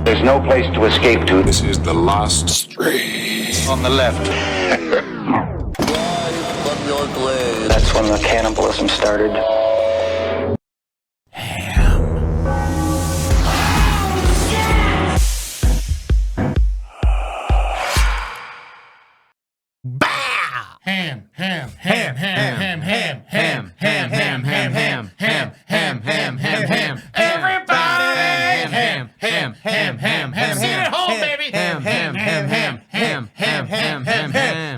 There's no place to escape to. This is the last street. On the left. That's when the cannibalism started.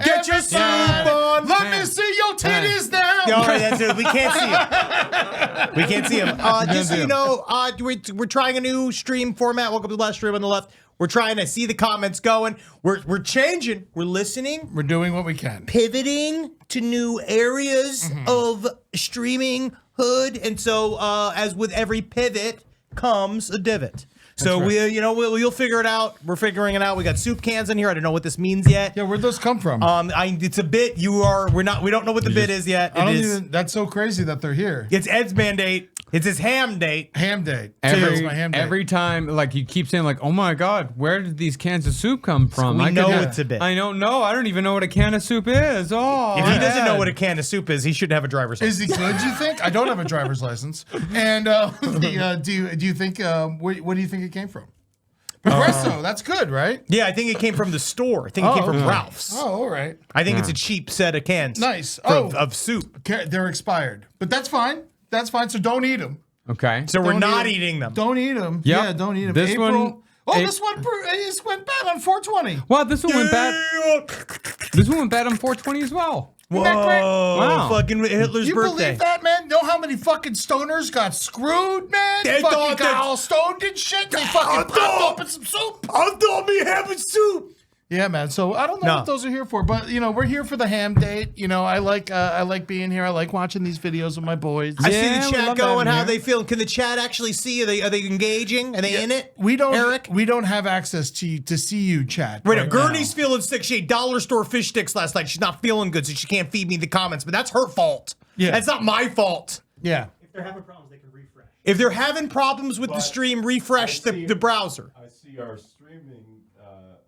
Get your soup on. Let me see your titties now. All right, that's it. We can't see him. We can't see him. Just so you know, we're trying a new stream format. Welcome to the last stream on the left. We're trying to see the comments going. We're changing. We're listening. We're doing what we can. Pivoting to new areas of streaming hood. And so, as with every pivot comes a divot. So right. We'll figure it out. We're figuring it out. We got soup cans in here. I don't know what this means yet. Yeah, where'd those come from? It's a bit. We don't know what the bit is yet. That's so crazy that they're here. It's Ed's mandate. It's his Hamdate. Hamdate. Every time, like, you keep saying, like, oh my God, where did these cans of soup come from? We know it's a bit. I don't know. I don't even know what a can of soup is. Oh, if he doesn't know what a can of soup is, he shouldn't have a driver's license. Is he good, you think? I don't have a driver's license. And do you think, what do you think it came from? Progresso, that's good, right? Yeah, I think it came from the store. I think it came from Ralph's. Oh, all right. I think it's a cheap set of cans. Nice. Of soup. They're expired. But that's fine. That's fine. So don't eat them. Okay. So we're not eating them. Don't eat them. Yep. Yeah, don't eat them. This one went bad on 420. Wow, this one went bad. This one went bad on 420 as well. Isn't that great? Wow. Fucking Hitler's You birthday. believe that, man? Know how many fucking stoners got screwed, man? They fucking thought got all stoned and shit. They fucking popped open some soup. I thought me having soup. Yeah, man. So I don't know what those are here for, but we're here for the ham date. I like being here. I like watching these videos with my boys. I see the chat going. How they feel? Can the chat actually see? Are they engaging? Are they in it? We don't. Eric, we don't have access to see you, chat. Right. Gurney's feeling sick. She ate dollar store fish sticks last night. She's not feeling good, so she can't feed me the comments. But that's her fault. Yeah, that's not my fault. Yeah. If they're having problems, they can refresh. If they're having problems with the stream, refresh the browser. I see our streaming,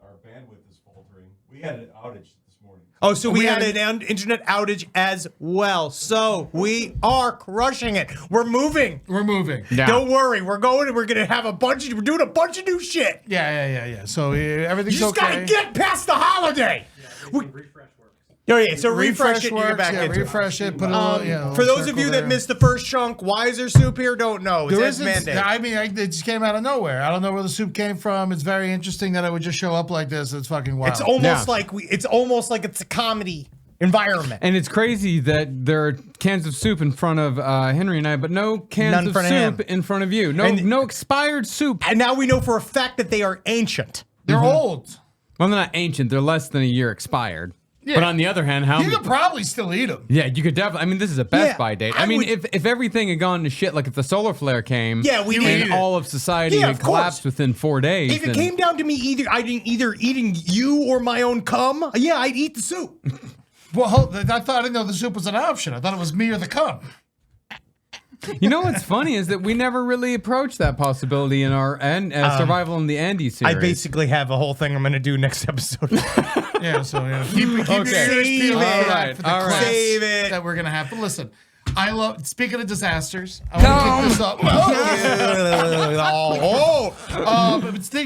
our bandwidth is faltering. We had an outage this morning. Oh, so we had an internet outage as well. So we are crushing it. We're moving. Yeah. Don't worry. We're going and we're doing a bunch of new shit. Yeah. So everything's You just gotta get past the holiday. Refresh works. Oh yeah, so refresh it and get back into refresh it. Put a little, for those of you that missed the first chunk, why is there soup here? Don't know. It's Ed's mandate. I mean, it just came out of nowhere. I don't know where the soup came from. It's very interesting that it would just show up like this. It's fucking wild. It's almost like it's a comedy environment. And it's crazy that there are cans of soup in front of Henry and I, but no cans of soup in front of you. No expired soup. And now we know for a fact that they are ancient. They're old. Well, they're not ancient. They're less than a year expired. Yeah. But on the other hand, you could probably still eat them. Yeah, you could definitely. I mean, this is a Best Buy date. I mean, if everything had gone to shit, like if the solar flare came, and all of society had collapsed within 4 days. If it came down to me, either eating you or my own cum, I'd eat the soup. Well, I didn't know the soup was an option. I thought it was me or the cum. You know what's funny is that we never really approached that possibility in our Survival in the Andes series. I basically have a whole thing I'm going to do next episode. Keep your ears peeled for the class Save it. that we're going to have. But listen, speaking of disasters, I want to kick this up.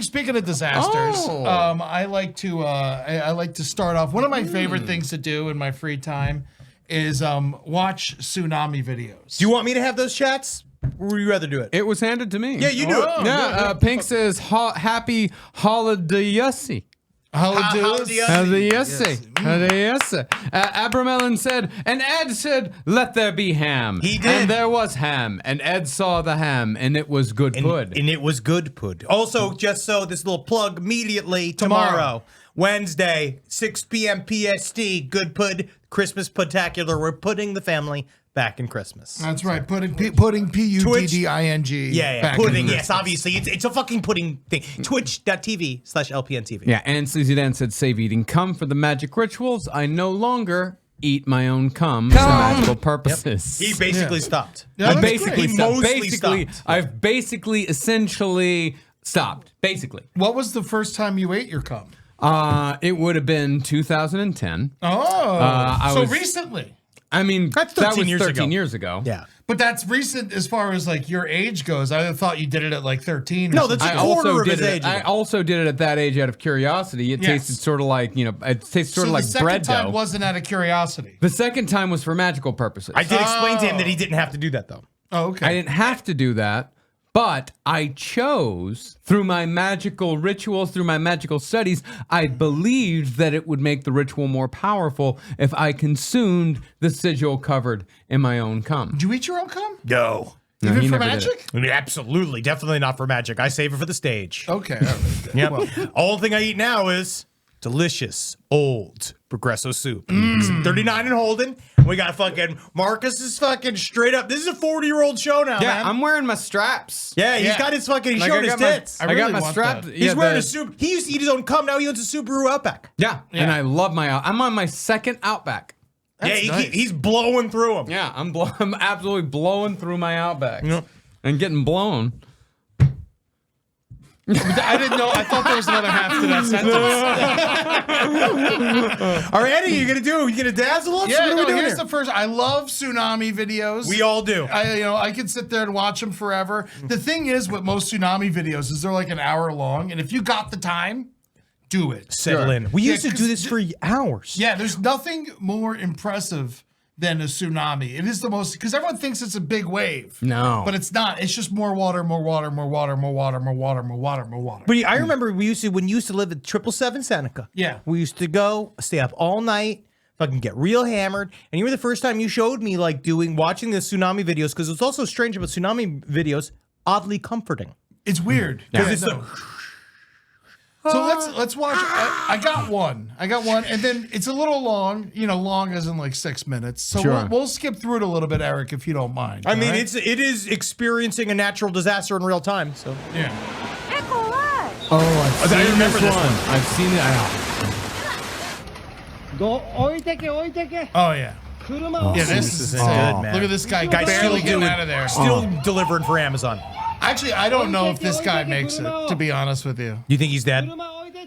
Speaking of disasters, I like to start off. One of my favorite things to do in my free time is watch tsunami videos. Do you want me to have those chats? Or would you rather do it? It was handed to me. Yeah, you do it. Yeah, Pink says happy holiday. Abramelin said, and Ed said, let there be ham. He did. And there was ham. And Ed saw the ham, and it was good pud. And it was good pud. Also, just so this little plug immediately, tomorrow, Wednesday, 6 p.m. PST, good pud, Christmas Pudtacular. We're putting the family back in Christmas. That's right. Putting P-U-D-D-I-N-G. Yeah, pudding. Yes, obviously. It's a fucking pudding thing. Twitch.tv/LPNTV. Yeah, and Sleazy Dan said, save eating cum for the magic rituals. I no longer eat my own cum for magical purposes. He basically stopped. I've basically essentially stopped, basically. What was the first time you ate your cum? It would have been 2010. Oh, recently. I mean, That's that 13 was years 13 ago. years ago. Yeah. But that's recent as far as like your age goes. I thought you did it at like 13. No, that's a quarter of his age. I also did it at that age out of curiosity. It tasted sort of like, it tastes sort of like bread the second time dough. wasn't out of curiosity. The second time was for magical purposes. I did explain to him that he didn't have to do that, though. Oh, okay. I didn't have to do that, but I chose through my magical rituals, through my magical studies, I believed that it would make the ritual more powerful if I consumed the sigil covered in my own cum. Did you eat your own cum? No. No, Even he for never did magic? it. I mean, absolutely. Definitely not for magic. I save it for the stage. Okay. All right. Yeah. Well, All thing I eat now is delicious, old Progresso soup. It's 39 and Holden. We got fucking Marcus is fucking straight up. This is a 40-year-old show now, Yeah, man. I'm wearing my straps. Yeah, he's Yeah. got his fucking, he Like, showed his tits. I I got really my want strap. that. He's wearing a soup. He used to eat his own cum. Now he owns a Subaru Outback. Yeah, and I love I'm on my second Outback. He's blowing through them. Yeah, I'm absolutely blowing through my Outback and getting blown. I didn't know. I thought there was another half to that sentence. All right, Eddie, you gonna do? You gonna dazzle us? Yeah, what are we doing here's here? the first. I love Tsunami videos. We all do. I could sit there and watch them forever. The thing is, with most Tsunami videos, is they're like an hour long, and if you got the time, do it. Settle in. We Yeah, used to do 'cause this for hours. Yeah, there's nothing more impressive than a tsunami. It is the most, because everyone thinks it's a big wave. No. But it's not. It's just more water, more water, more water, more water, more water, more water, more water. But I remember when you used to live at 777 Seneca. Yeah. We used to go, stay up all night, fucking get real hammered. And you were the first time you showed me like watching the tsunami videos, because it's also strange about tsunami videos, oddly comforting. It's weird. Because Yeah, it's no. So let's watch. I got one, and then it's a little long. Long as in like 6 minutes. So Sure. we'll skip through it a little bit, Eric, if you don't mind. I mean, all right? it is experiencing a natural disaster in real time. So yeah. Oh, I've I remember this one. I've seen it. Oh yeah. Yeah, this is good, insane. man. Look at this guy Guy's barely still getting out of there. still delivering for Amazon. Actually, I don't know if this guy makes it. To be honest with you, You think he's dead?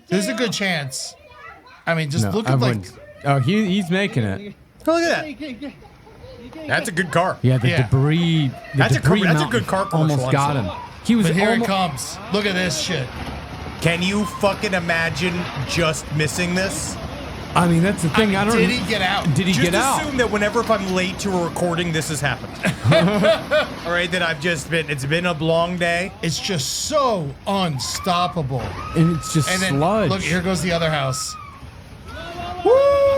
there's a good chance. I mean, just No, look I at like. wouldn't. Oh, he's making it. Oh, look at that. That's a good car. Yeah, the Yeah. debris. The That's a debris that's a mountain good car commercial, almost got him. honestly. He was But here it almo- comes. Look at this shit. Can you fucking imagine just missing this? I mean, that's the thing. I don't. Did he get out? Did he Just get out? assume that whenever if I'm late to a recording, this has happened. All right, that it's been a long day. It's just so unstoppable. And it's just And then sludge. look, here goes the other house.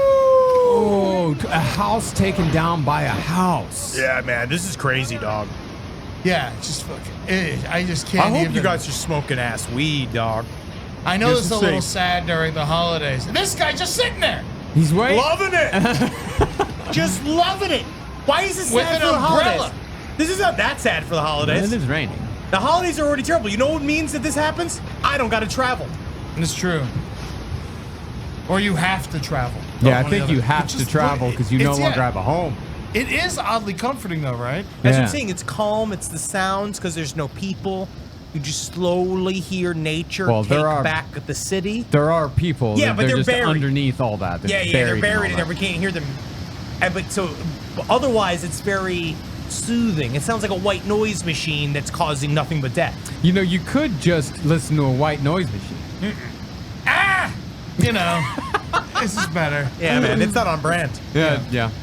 Oh, a house taken down by a house. Yeah, man, this is crazy, dog. Yeah, it's just fucking. I just can't. I hope even. you guys are smoking ass weed, dog. I know Just this is a to little say- sad during the holidays. And this guy just sitting there He's waiting. Loving it. Just loving it. Why is this with sad an for the umbrella. holidays? This is not that sad for the holidays. It is raining. The holidays are already terrible. You know what means that this happens? I don't got to travel. It's true. Or you have to travel. Yeah, I One or think the you other. have It's to just- travel because you no it's- longer yeah. have a home. It is oddly comforting though, right? That's what Yeah. I'm saying. It's calm. It's the sounds because there's no people. You just slowly hear nature Well, take there are- back the city. There are people. Yeah, but they're just buried. underneath all that. Yeah, they're buried in there. We can't hear them. But otherwise, it's very soothing. It sounds like a white noise machine that's causing nothing but death. You know, you could just listen to a white noise machine. You know, this is better. Yeah, man, it's not on brand. Yeah,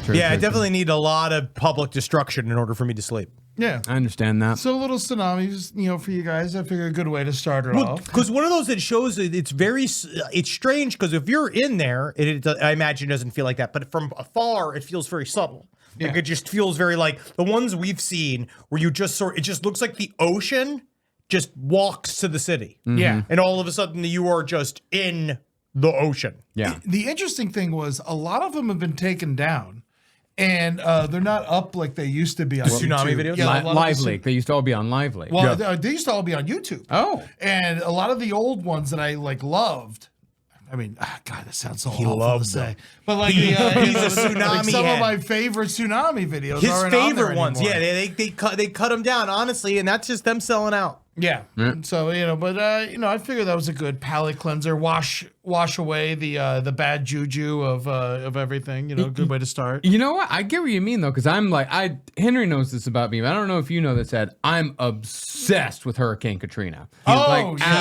true. Yeah, I true, definitely need a lot of public destruction in order for me to sleep. Yeah. true. I understand that. So a little tsunamis, for you guys. I figure a good way to start it off. Because one of those that shows it's strange because if you're in there, I imagine it doesn't feel like that. But from afar, it feels very subtle. Like Yeah. it just feels very like the ones we've seen where you just it just looks like the ocean just walks to the city. Yeah. And all of a sudden you are just in the ocean. Yeah. The interesting thing was a lot of them have been taken down, and they're not up like they used to be on Tsunami YouTube. videos? Yeah, a lot of Live the- Leak. They used to all be on Live Leak. Well, they used to all be on YouTube. Oh. And a lot of the old ones that I loved. I mean, God, that sounds so awful to loved say. them. But like, He's a like tsunami some head. of my favorite tsunami videos. His aren't on there favorite ones. anymore. Yeah, they cut them down, honestly, and that's just them selling out. Yeah. So, but I figured that was a good palate cleanser. Wash away the bad juju of everything. Good way to start. You know what? I get what you mean though, because I'm like, Henry knows this about me, but I don't know if you know this, Ed. I'm obsessed with Hurricane Katrina.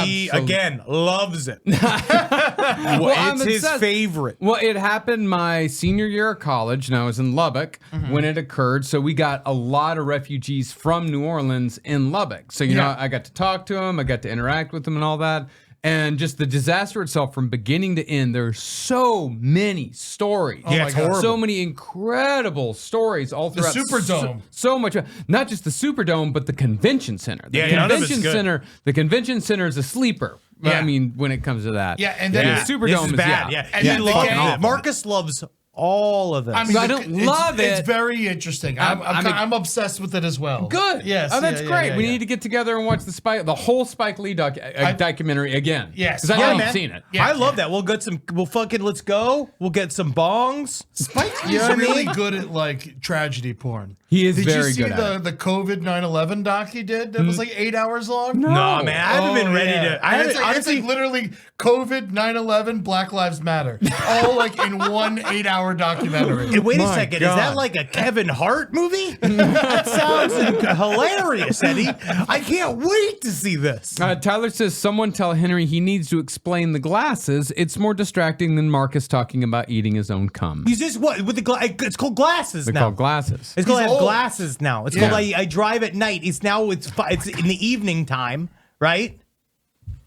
He again loves it. It's his obsessed. favorite. Well, it happened my senior year of college, and I was in Lubbock when it occurred. So we got a lot of refugees from New Orleans in Lubbock. So I got to talk to them, I got to interact with them, and all that. And just the disaster itself, from beginning to end, there's so many stories. Yeah, it's horrible. So many incredible stories all throughout. The Superdome. So much. Not just the Superdome, but the convention center. The none of it's convention good. center. The convention center is a sleeper. Yeah. I mean, when it comes to that. Yeah, and then the Superdome is bad. yeah. And He then loves again- it. Marcus loves all of this. I mean, I don't love It's it. very interesting. I'm obsessed with it as well. Good. Yes. Oh, that's yeah, great. yeah, We yeah. need to get together and watch the whole Spike Lee documentary again. Yes. Because I Yeah, haven't man. seen it. Yeah. I love that. We'll fucking let's go. We'll get some bongs. Spike Lee's really good at like tragedy porn. He is Did very you see good at the COVID 9/11 doc he did? That was like 8 hours long. No. Nah, man, I haven't been ready to. I And haven't, it's like literally COVID 9/11 Black Lives Matter, all like in one 8-hour documentary. Hey, wait a My second. God. Is that like a Kevin Hart movie? That sounds hilarious, Eddie. I can't wait to see this. Tyler says, someone tell Henry he needs to explain the glasses. It's more distracting than Marcus talking about eating his own cum. He's just what with the it's called glasses They're now. called glasses. It's called I have old. glasses now. It's Yeah. called I drive at night. It's in the evening time, right?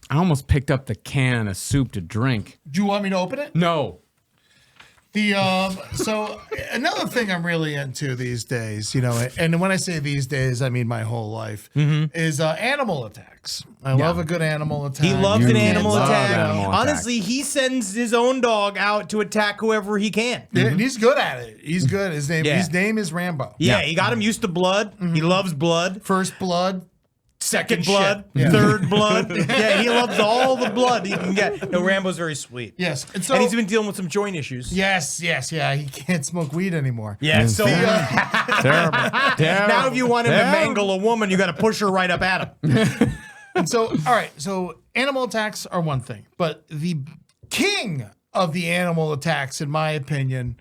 I almost picked up the can of soup to drink. Do you want me to open it? No. So another thing I'm really into these days, and when I say these days, I mean my whole life, is animal attacks. I love a good animal attack. He loves an animal love attack. animal attack. Honestly, he sends his own dog out to attack whoever he can. Yeah, and he's good at it. He's good. His name is Rambo. Yeah, he got him used to blood. He loves blood. First blood. Second Shit. blood, Yeah. third blood. Yeah, he loves all the blood he can get. No, Rambo's very sweet. Yes. And so And he's been dealing with some joint issues. yes. Yeah. He can't smoke weed anymore. Yeah, so Terrible. now if you want him to mangle a woman, you got to push her right up at him. And so, all right. So animal attacks are one thing, but the king of the animal attacks, in my opinion,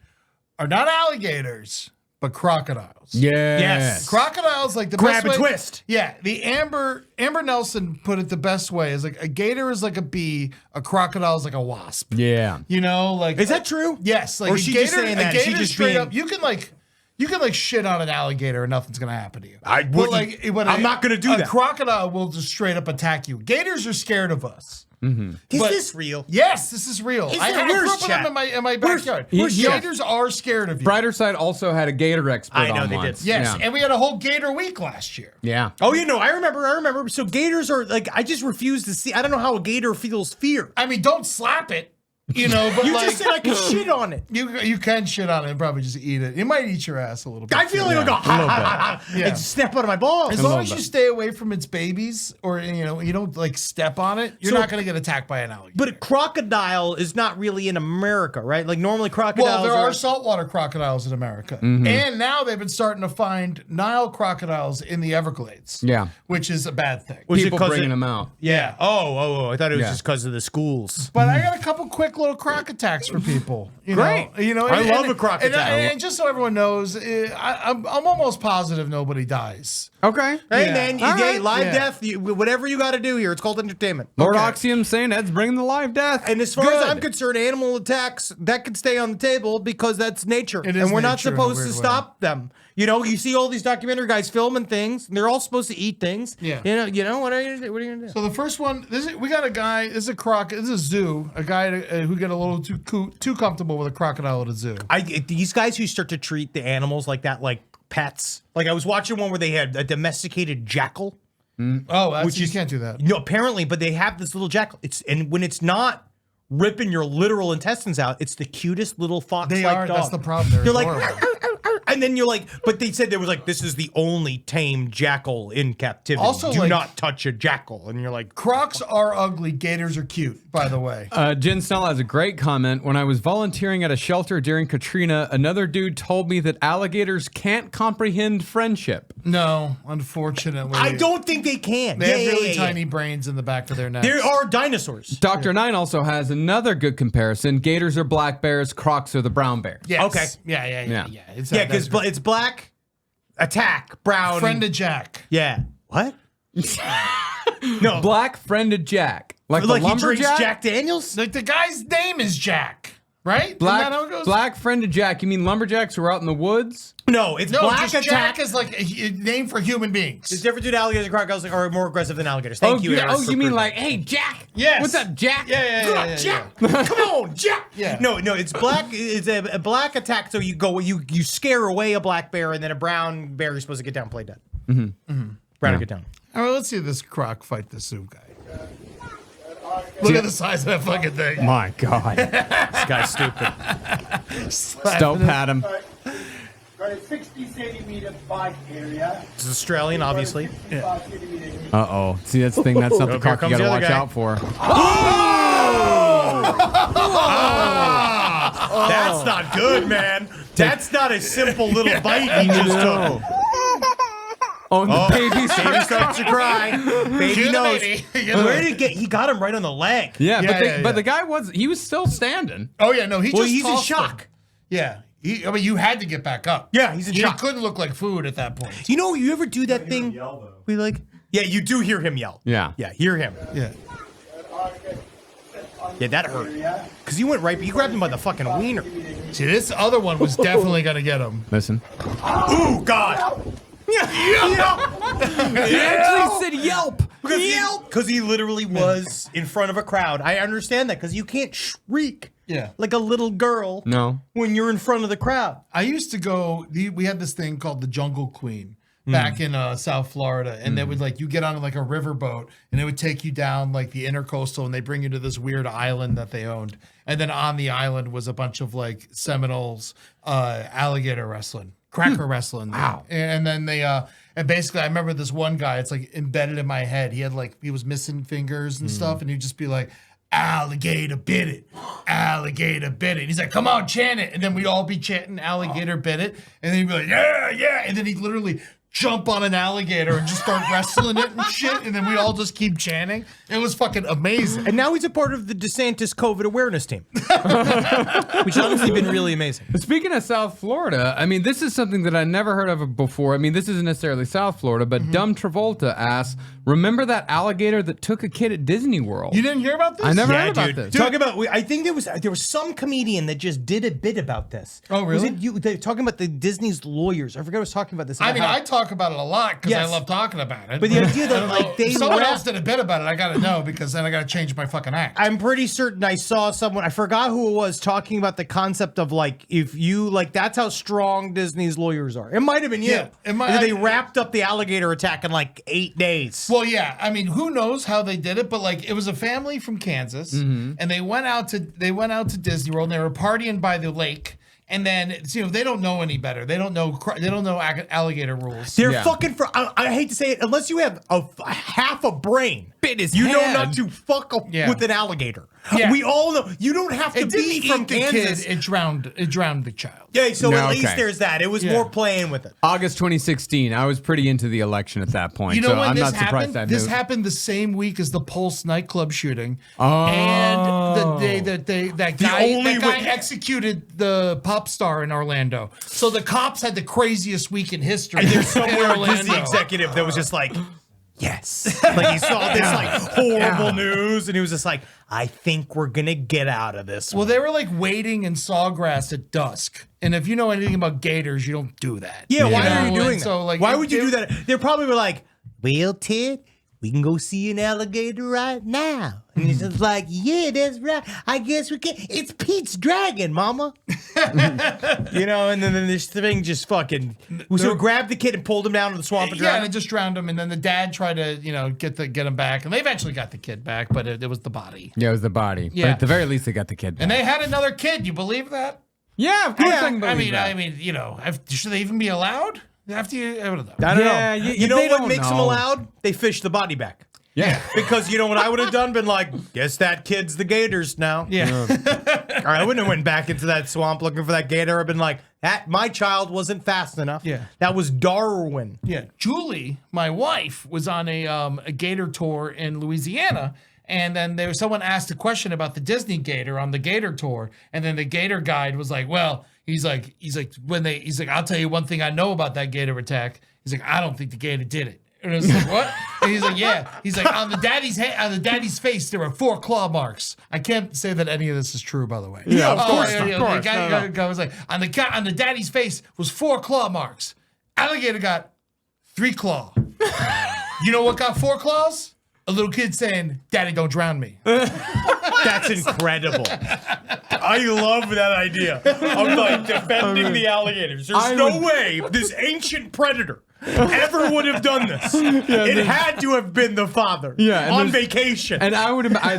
are not alligators, but crocodiles. Yes. Crocodiles, like the Grab best and way, twist. Yeah, the Amber Nelson put it the best way is like a gator is like a bee, a crocodile is like a wasp. Yeah. Like Is that true? Yes, like Or a is she gator, just saying a that? She gator just straight being- up. You can like shit on an alligator and nothing's gonna happen to you. I But, wouldn't- but I'm not gonna do a that. crocodile will just straight up attack you. Gators are scared of us. Is But- this real? Yes, this is real. Is I there- grew where's up with chat? them in my backyard. where's chat? Gators are scared of you. Brighter Side also had a gator expert I know on they did. once. Yes, Yeah. and we had a whole gator week last year. Yeah. Oh, I remember. So gators are like, I just refuse to see. I don't know how a gator feels fear. I mean, don't slap it, but You like just said I could shit on it. you can shit on it and probably just eat it. It might eat your ass a little bit. I feel too. like it'll go Yeah. and snap out of my balls. As long as you stay away from its babies, or you don't like step on it, you're So- not gonna get attacked by an alligator. But a crocodile is not really in America, right? Like normally crocodiles well, there are are saltwater crocodiles in America, Mm-hmm. and now they've been starting to find Nile crocodiles in the Everglades. Yeah. which is a bad thing. Was it People 'cause bringing it- them out. Yeah. Oh, I thought it was Yeah. just because of the schools. But I got a couple quick little croc attacks for people. Great. I love a croc and, attack. and just so everyone knows, I'm almost positive nobody dies. Okay. Hey, Yeah. man, you All gay, right. live Yeah. death, whatever you got to do here. It's called entertainment. Lord Okay. Oxium saying Ed's bringing the live death. And as far as Good. I'm concerned, animal attacks, that could stay on the table because that's nature. It is and we're not nature in a supposed weird to way. stop them. You see all these documentary guys filming things, and they're all supposed to eat things. Yeah. What are you gonna do? What are you gonna do? So the first one, we got a guy. This is a croc. This is a zoo. A guy who got a little too comfortable with a crocodile at a zoo. These guys who start to treat the animals like that, like pets. Like I was watching one where they had a domesticated jackal. Oh, you can't do that. Apparently, but they have this little jackal. And when it's not ripping your literal intestines out, it's the cutest little fox-like They are. dog. That's the problem. They're You're adorable. like, and then you're like, but they said there was like, this is the only tame jackal in captivity. Also, do like- not touch a jackal. And you're like, Crocs are ugly. Gators are cute. By the way. Jen Snell has a great comment. When I was volunteering at a shelter during Katrina, another dude told me that alligators can't comprehend friendship. No, unfortunately. I don't think they can. They have really tiny brains in the back of their necks. There are dinosaurs. Dr. Nine also has another good comparison. Gators are black bears, crocs are the brown bears. Yes. Okay. Yeah. Yeah, because it's black, attack, brown. Friend of Jack. Yeah. What? No. Black friended Jack. Like the Like he drinks lumberjack? Jack Daniels? Like the guy's name is Jack, right? Isn't that how it goes? Black friended Jack. You mean lumberjacks who are out in the woods? No, it's No, black just attack. Jack is like a name for human beings. The difference between alligators and crocodiles are more aggressive than alligators. Thank you, yeah, Eric. oh, for you mean proving like, that. hey, Jack? Yes. What's up, Jack? Yeah. Jack, come on, Jack. Yeah. No, it's black. It's a black attack. So you scare away a black bear, and then a brown bear is supposed to get down, and play dead. Brown get down. All right, let's see this croc fight the Sioux guy. Look at the size of that fucking thing. My God. This guy's stupid. Don't pat him. Got a 60 centimeter bite area. This is Australian, obviously. Uh-oh. See, that's the thing. That's not the Here croc you comes got to the other watch guy. out for. That's not good, man. That's not a simple little bite he just took. Oh, and the baby Baby starts to cry. Baby Cue the knows. baby. Where did he get? He got him right on the leg. Yeah, Yeah, but the guy he was still standing. Oh yeah, no, he Well, just he's in tossed shock. him. Yeah, I mean, you had to get back up. Yeah, he's in He shock. couldn't look like food at that point. You know, you ever do that thing? Yell, though. We like. Yeah, you do hear him yell. Yeah. Yeah, hear him. Yeah. Yeah, that hurt. Because he went right. You grabbed him by the fucking wiener. See, this other one was definitely gonna get him. Listen. Ooh, God. Yeah. He actually said yelp. Because he literally was in front of a crowd. I understand that because you can't shriek Yeah. like a little girl No. when you're in front of the crowd. I used to go. We had this thing called the Jungle Queen back in South Florida, and they would you get on like a riverboat, and it would take you down like the intercoastal, and they bring you to this weird island that they owned, and then on the island was a bunch of like Seminoles, alligator wrestling, cracker wrestling. Wow. And then they and basically I remember this one guy. It's like embedded in my head. He had he was missing fingers and stuff, and he'd just be like, alligator bit it, alligator bit it. He's like, come on, chant it. And then we'd all be chanting alligator bit it. And then he'd be like, yeah. And then he'd literally jump on an alligator and just start wrestling it and shit. And then we all just keep chanting. It was fucking amazing. And now he's a part of the DeSantis COVID awareness team, which has honestly been really amazing. Speaking of South Florida, I mean, this is something that I never heard of before. I mean, this isn't necessarily South Florida, but Dumb Travolta asks, remember that alligator that took a kid at Disney World? You didn't hear about this? I never heard about this. Talk about. I think there was some comedian that just did a bit about this. Oh, really? Was it you? They're talking about the Disney's lawyers. I forgot I was talking about this. I about mean, how- I talk about it a lot because Yes. I love talking about it. But the idea that, I don't like, know. they If someone wrap- else did a bit about it, I got to know because then I got to change my fucking act. I'm pretty certain I saw someone, I forgot who it was, talking about the concept of if you that's how strong Disney's lawyers are. It might have been you. Yeah, it might- And then they wrapped up the alligator attack in 8 days. Well, yeah. I mean, who knows how they did it? But it was a family from Kansas, and they went out to Disney World, and they were partying by the lake. And then they don't know any better. They don't know alligator rules. They're Yeah. fucking I hate to say it, unless you have a half a brain, Bit his you know head. not to fuck Yeah. with an alligator. Yeah. We all know you don't have to It didn't be eat from the Kansas. kid. It drowned the child. Yeah, so No, at least okay. there's that. It was Yeah. more playing with it. August 2016. I was pretty into the election at that point, You know so when I'm this not surprised happened? I This knew. happened the same week as the Pulse nightclub shooting, Oh. and the day that guy only way- executed the pop star in Orlando. So the cops had the craziest week in history. And there's in somewhere a Orlando. Disney executive that was just like, yes. He saw this horrible news and he was just like, I think we're gonna get out of this. Well, they were wading in sawgrass at dusk, and if you know anything about gators, you don't do that. yeah, why know? are you doing And that? so, Why would you do that? They probably were like, well, Ted, we can go see an alligator right now. And he's just like, yeah, that's right. I guess we can. It's Pete's dragon, mama. And then this thing just fucking. So grabbed the kid and pulled him down to the swamp and Yeah, and drowned it him. just drowned him, and then the dad tried to, get him back, and they eventually got the kid back, but it was the body. Yeah, it was the body. But Yeah. at the very least, they got the kid back. And they had another kid. You believe that? Yeah, of course Yeah, I can believe that. should they even be allowed? After you, I don't know. I don't Yeah, know. you- You know they what don't makes them know. allowed? They fish the body back. Yeah. Because you know what I would have done? Been like, guess that kid's the gators now. Yeah. All right, I wouldn't have went back into that swamp looking for that gator. I've been like, that my child wasn't fast enough. Yeah. That was Darwin. Yeah. Julie, my wife, was on a gator tour in Louisiana. And then there was someone asked a question about the Disney gator on the gator tour. And then the gator guide was like, well, he's like, I'll tell you one thing I know about that gator attack. He's like, I don't think the gator did it. And it's like, what? And he's like, yeah. He's like, on the daddy's face, there were 4 claw marks. I can't say that any of this is true, by the way. Yeah, of course. The guy was like, on the daddy's face was 4 claw marks. Alligator got 3 claw. You know what got 4 claws? A little kid saying, "Daddy, don't drown me." That's incredible. I love that idea of like defending the alligators. There's no way this ancient predator ever would have done this. It had to have been the father on vacation. And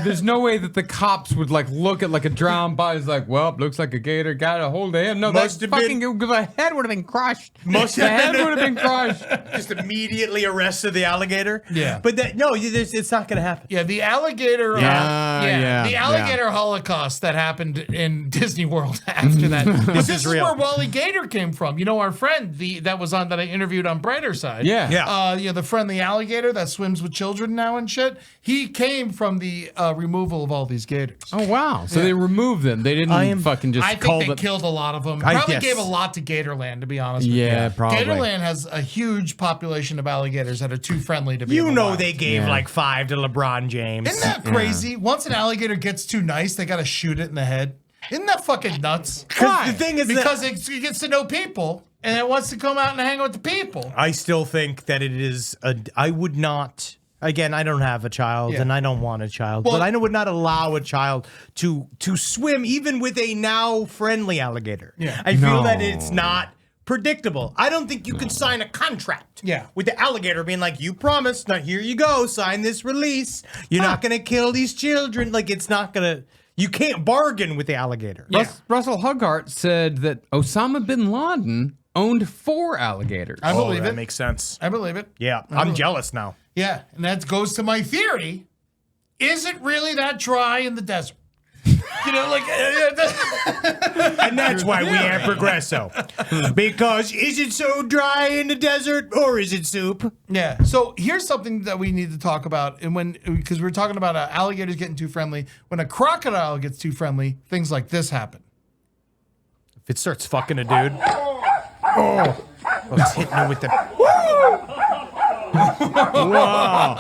there's no way that the cops would like look at like a drowned body. It's like, well, looks like a gator got a hold of him. No, that's fucking, the head would have been crushed. The head would have been crushed. Just immediately arrested the alligator. Yeah. But it's not going to happen. Yeah, the alligator. The alligator holocaust that happened in Disney World after that. This is real. where Wally Gator came from. You know, our friend that I interviewed on Brighter Side. Yeah. The friendly alligator that swims with children now and shit. He came from the removal of all these gators. Oh wow! So they removed them. They didn't fucking just. I think they killed a lot of them. Probably gave a lot to Gatorland, to be honest with you. Yeah, probably. Gatorland has a huge population of alligators that are too friendly to be. You in the know wild. they gave like 5 to LeBron James. Isn't that crazy? Once an alligator gets too nice, they gotta shoot it in the head. Isn't that fucking nuts? Why? The thing is because it gets to know people and it wants to come out and hang out with the people. I still think that it is I would not. Again, I don't have a child and I don't want a child, but I would not allow a child to swim even with a now friendly alligator. Yeah. I feel that it's not predictable. I don't think you can sign a contract with the alligator being like, you promised, now here you go, sign this release. You're not going to kill these children. Like, it's not going to, you can't bargain with the alligator. Russell Hughart said that Osama bin Laden owned 4 alligators. I believe it. That makes sense. I believe it. Yeah, I'm jealous now. Yeah, and that goes to my theory. Is it really that dry in the desert? You know, like... And that's why we have Progresso. Because is it so dry in the desert or is it soup? Yeah. So here's something that we need to talk about. And because we're talking about alligators getting too friendly. When a crocodile gets too friendly, things like this happen. If it starts fucking a dude. Oh, it's hitting it with the... Wow.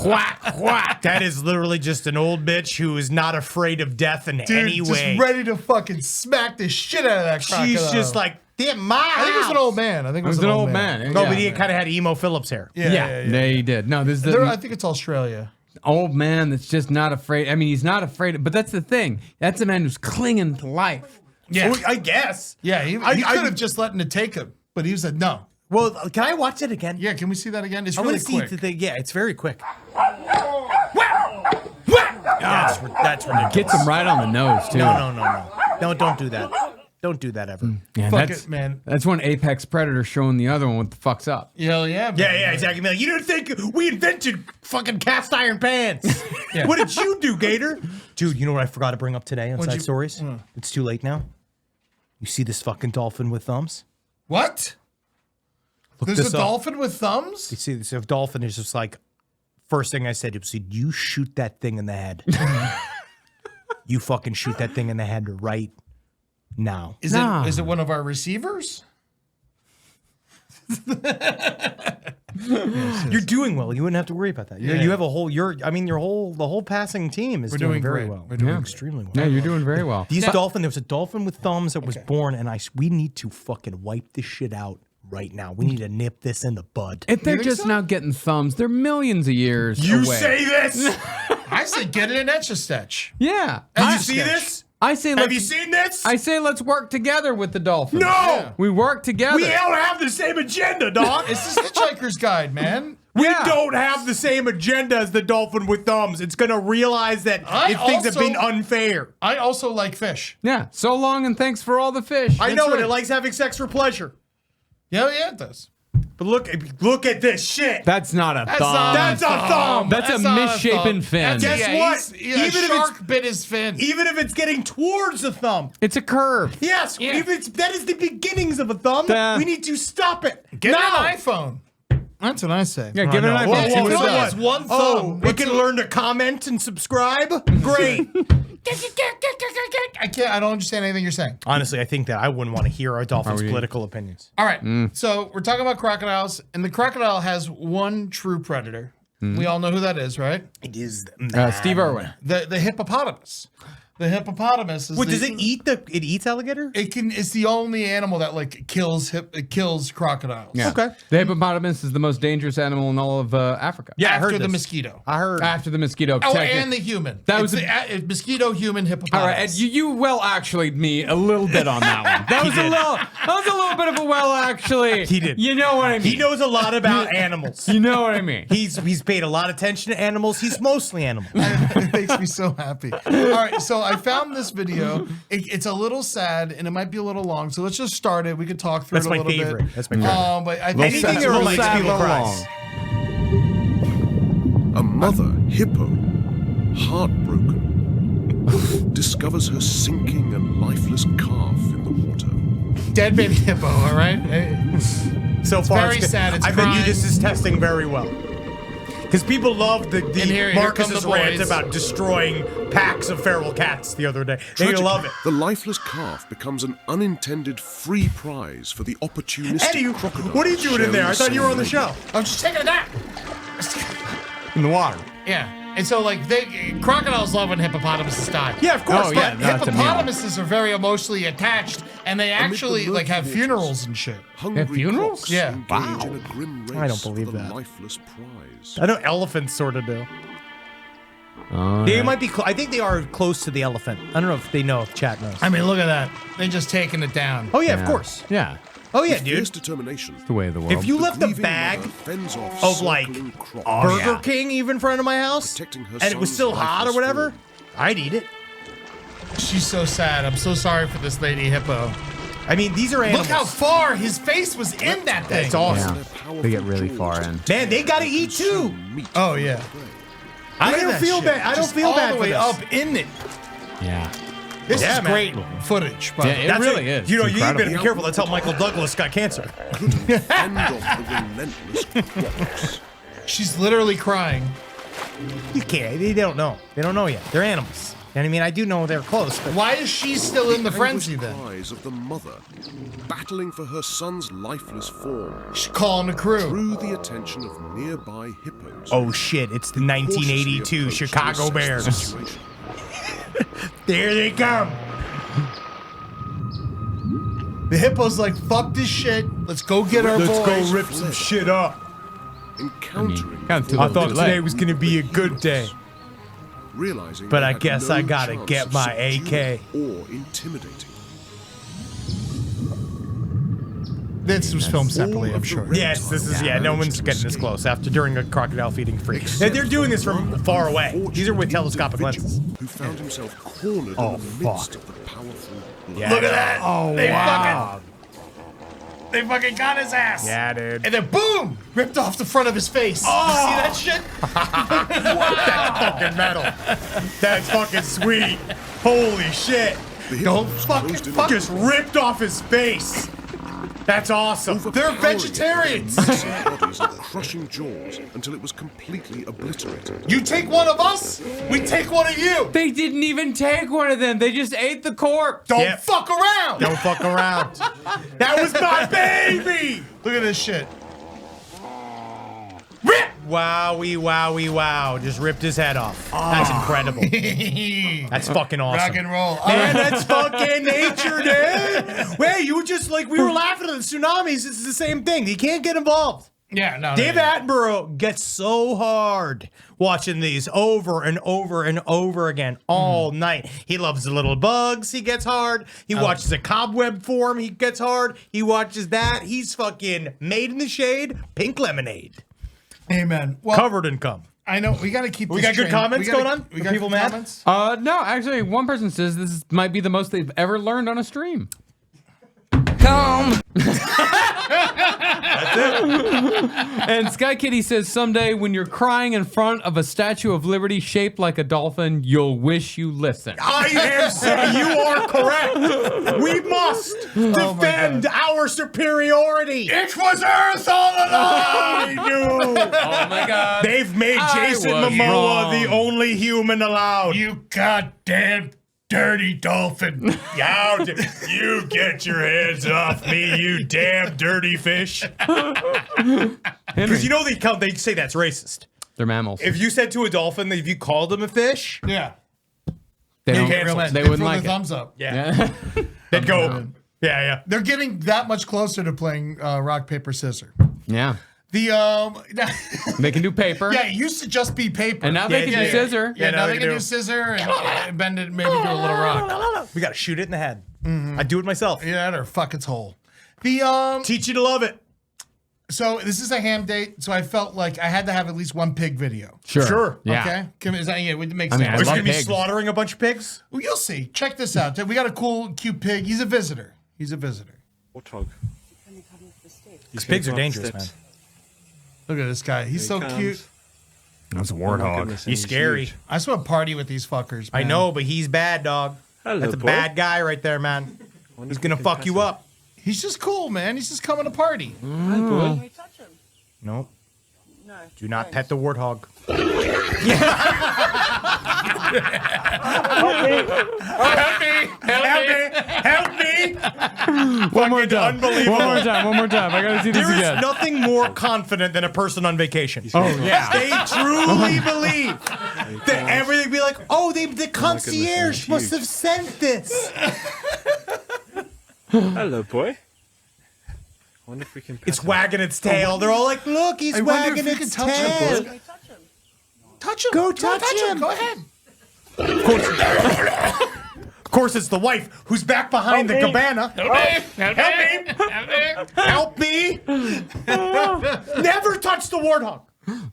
Whack, whack. That is literally just an old bitch who is not afraid of death in any way. Just ready to fucking smack the shit out of that crocodile. She's just like, damn, my I think it was an old man. I think it was an old man. No, but he kind of had emo Phillips hair. Yeah, he did. No, this is I think it's Australia. Old man that's just not afraid. I mean, he's not afraid, but that's the thing. That's a man who's clinging to life. Yeah. Well, I guess. Yeah, he could have just let it take him, but he said no. Well, can I watch it again? Yeah, can we see that again? It's I really want to see quick. the thing. Yeah, it's very quick. That's ridiculous. Gets him right on the nose, too. No, don't do that. Don't do that ever. Yeah, Fuck it, man. That's one apex predator showing the other one what the fuck's up. Hell yeah, man. Yeah, exactly. Man, you didn't think we invented fucking cast iron pans. What did you do, Gator? Dude, you know what I forgot to bring up today on Side Stories? It's too late now. You see this fucking dolphin with thumbs? What? There's a dolphin with thumbs? You see this dolphin is just like, first thing I said, you shoot that thing in the head. You fucking shoot that thing in the head right now. Is it one of our receivers? You're doing well. You wouldn't have to worry about that. You have a whole. The whole passing team is doing very great. well. We're doing extremely well. Yeah, you're doing very well. There was a dolphin with thumbs that was born, and we need to fucking wipe this shit out right now. We need to nip this in the bud. If they're just now getting thumbs, they're millions of years away. You say this? I say get it in Etch-a-Sketch. Yeah. Have you seen this? I say Have you seen this? I say let's work together with the Dolphins. No! Yeah. We work together. We don't have the same agenda, dog. It's the Hitchhiker's Guide, man. We don't have the same agenda as the dolphin with thumbs. It's going to realize that things have been unfair. I also like fish. Yeah. So long and thanks for all the fish. I know it. It likes having sex for pleasure. Yeah, it does. But look at this shit. That's not a thumb. That's a thumb. That's a not misshapen thumb. fin. Guess what? Even Even if shark bit his fin. Even if it's getting towards the thumb. It's a curve. Yes, Yeah. that is the beginnings of a thumb. Duh. We need to stop it. Get now. an iPhone. That's what I say. Yeah, give it an no. iPhone. Whoa, See whoa, what It it only does. has one Oh, thumb. we can learn to comment and subscribe. Great. I don't understand anything you're saying. Honestly, I think that I wouldn't want to hear our dolphins' political opinions. All right. So we're talking about crocodiles, and the crocodile has one true predator. We all know who that is, right? It is. Steve Irwin. The hippopotamus. The hippopotamus is. Wait, does it eat it eats alligator? It's the only animal that like kills crocodiles. Yeah. Okay. The hippopotamus is the most dangerous animal in all of Africa. Yeah, I After heard the this. mosquito. I heard. After the mosquito. Oh, technic- and the human. That was the mosquito, human, hippopotamus. All right, Ed, you well actually me a little bit on that one. That was a little bit of a well actually. He did. You know what I mean? He knows a lot about animals. You know what I mean? He's paid a lot of attention to animals. He's mostly animal. It makes me so happy. All right, so I found this video. It's a little sad and it might be a little long. So let's just start it. We could talk through That's it a my little favorite. bit. That's my favorite. But I Anything think that little makes sad, people little cry. long. A mother hippo, heartbroken, discovers her sinking and lifeless calf in the water. dead baby hippo. All right. So far, very good. sad. It's I bet you crying. this is testing very well. Because people love the here Marcus's come the rant boys. about destroying packs of feral cats the other day. They Tragically, love it. The lifeless calf becomes an unintended free prize for the opportunistic Eddie, crocodile. what are you doing in there? I thought you were on the show. I'm just taking a nap. In the water. Yeah. And so, like, crocodiles love when hippopotamuses die. Yeah, of course. Oh, yeah. But That's a meal. hippopotamuses are very emotionally attached, and they actually the like have murky funerals and shit. Hungry funerals? crocs Yeah. engage in a grim race I don't believe for the that. lifeless prize. I know elephants sort of do. They might be. I think they are close to the elephant. I don't know if they know. If chat knows. I mean, look at that. They're just taking it down. Oh yeah, of course. Yeah. Oh yeah, With fierce dude. determination, The way of the world. If you the left a grieving bag mother fends off of like circling crocs, Burger King even in front of my house, protecting her and it was son's still hot or lifeless whatever, form. I'd eat it. She's so sad. I'm so sorry for this lady hippo. I mean, these are animals. Look how far his face was in that thing. That's awesome. Yeah. Their powerful They get really jaws far in. Man, they gotta eat too. meat Oh, yeah. prey. I Look at don't that feel shit. bad. I don't Just feel all bad the for way this. up in it. Yeah. This Yeah, is man. great footage. By the way. It That's really it. is. You know, It's you better incredible. be careful. That's how Michael Douglas got cancer. Fend off the relentless crocs. She's literally crying. You can't. They don't know. They don't know yet. They're animals. And I mean, I do know they're close, but Why is she still in the frenzy Anguished then? cries of the mother, battling for her son's lifeless form, She's calling the crew. drew the attention of nearby hippos. oh shit, it's the cautiously 1982 approached to Chicago assess the Bears. situation. There they come. The hippo's like, fuck this shit. Let's go get our Let's boys. go rip some shit up. Encountering Kind of too I little, thought too today late. was gonna be a good day. realizing But they I had guess no I gotta chance get of my subduing AK. or intimidating. This was filmed separately, I'm sure. Yes, this is no one's getting this close after during a crocodile feeding free. Except They're doing this from one far away. These are with unfortunate telescopic individual lenses. Who found himself cornered Oh, in the midst fuck. of the powerful Yeah, Look at that. Oh, They wow. They fucking got his ass. Yeah, dude. And then boom, ripped off the front of his face. Oh. You see that shit? That's fucking metal. That's fucking sweet. Holy shit. The Don't hippos fucking closed in fuck- on Just ripped off his face. That's awesome. They're overpowering vegetarians. it with massive bodies and crushing jaws until it was completely obliterated. You take one of us, we take one of you. They didn't even take one of them. They just ate the corpse. Don't Yep. fuck around. Don't fuck around. That was my baby. Look at this shit. Rip! Wowie, wowie, wow. Just ripped his head off. That's incredible. That's fucking awesome. Rock and roll. Man, that's fucking nature, dude. Wait, you were just like, we were laughing at the tsunamis. It's the same thing. You can't get involved. Yeah, no. Dave Attenborough gets so hard watching these over and over and over again all night. He loves the little bugs. He gets hard. He watches a cobweb form. He gets hard. He watches that. He's fucking made in the shade. Pink lemonade. Amen. Well, Covered in cum. I know we got to keep. We this got good train- comments we gotta- going on? We Are got people good mad? comments? No, actually, one person says this might be the most they've ever learned on a stream. Come. And Sky Kitty says someday when you're crying in front of a Statue of Liberty shaped like a dolphin, you'll wish you listened. I am saying you are correct. We must defend our superiority. It was Earth all along. Oh my God. They've made I Jason was Momoa wrong. the only human allowed. You goddamn dirty dolphin. You get your hands off me, you damn dirty fish. Because you know they say that's racist. They're mammals. If you said to a dolphin, if you called them a fish, Yeah. They don't. cancel. They wouldn't throw like the it. thumbs up. Yeah. they'd go, yeah. They're getting that much closer to playing rock, paper, scissors. Yeah. The They can do paper. yeah, it used to just be paper. And now they can do scissor. Yeah, now they they can can do- do scissor and bend it, maybe do a little rock. We got to shoot it in the head. I do it myself. Yeah, or fuck its hole. The Teach you to love it. so this is a ham date, so I felt like I had to have at least one pig video. Sure. Yeah. Okay, is that yeah? It makes I mean, sense. I Are you love going to be pigs. slaughtering a bunch of pigs? Well, you'll see. Check this out. We got a cool, cute pig. He's a visitor. Warthog. These pigs are dangerous, man. Look at this guy. He's so cute. That's a Warthog. He's scary. I just want to party with these fuckers. I man. know, but he's bad, dog. Hello, That's a boy. bad guy right there, man. He's going to fuck you up. He's just cool, man. He's just coming to party. Can we touch him? No. No. Do not pet the warthog. Help me! One more time. Unbelievable. One more time. I gotta see this There is again. nothing more confident than a person on vacation. Oh yeah. They truly believe that everything be like, oh, the concierge huge. must have sent this. Hello, boy. Wonder if we can. It's wagging its tail. They're all like, look, he's I wonder wagging if you its can touch him, tail. Can we touch him? Touch him. Go touch him. Go ahead. Of course, it's the wife who's back behind the cabana. Help me! Never touch the warthog.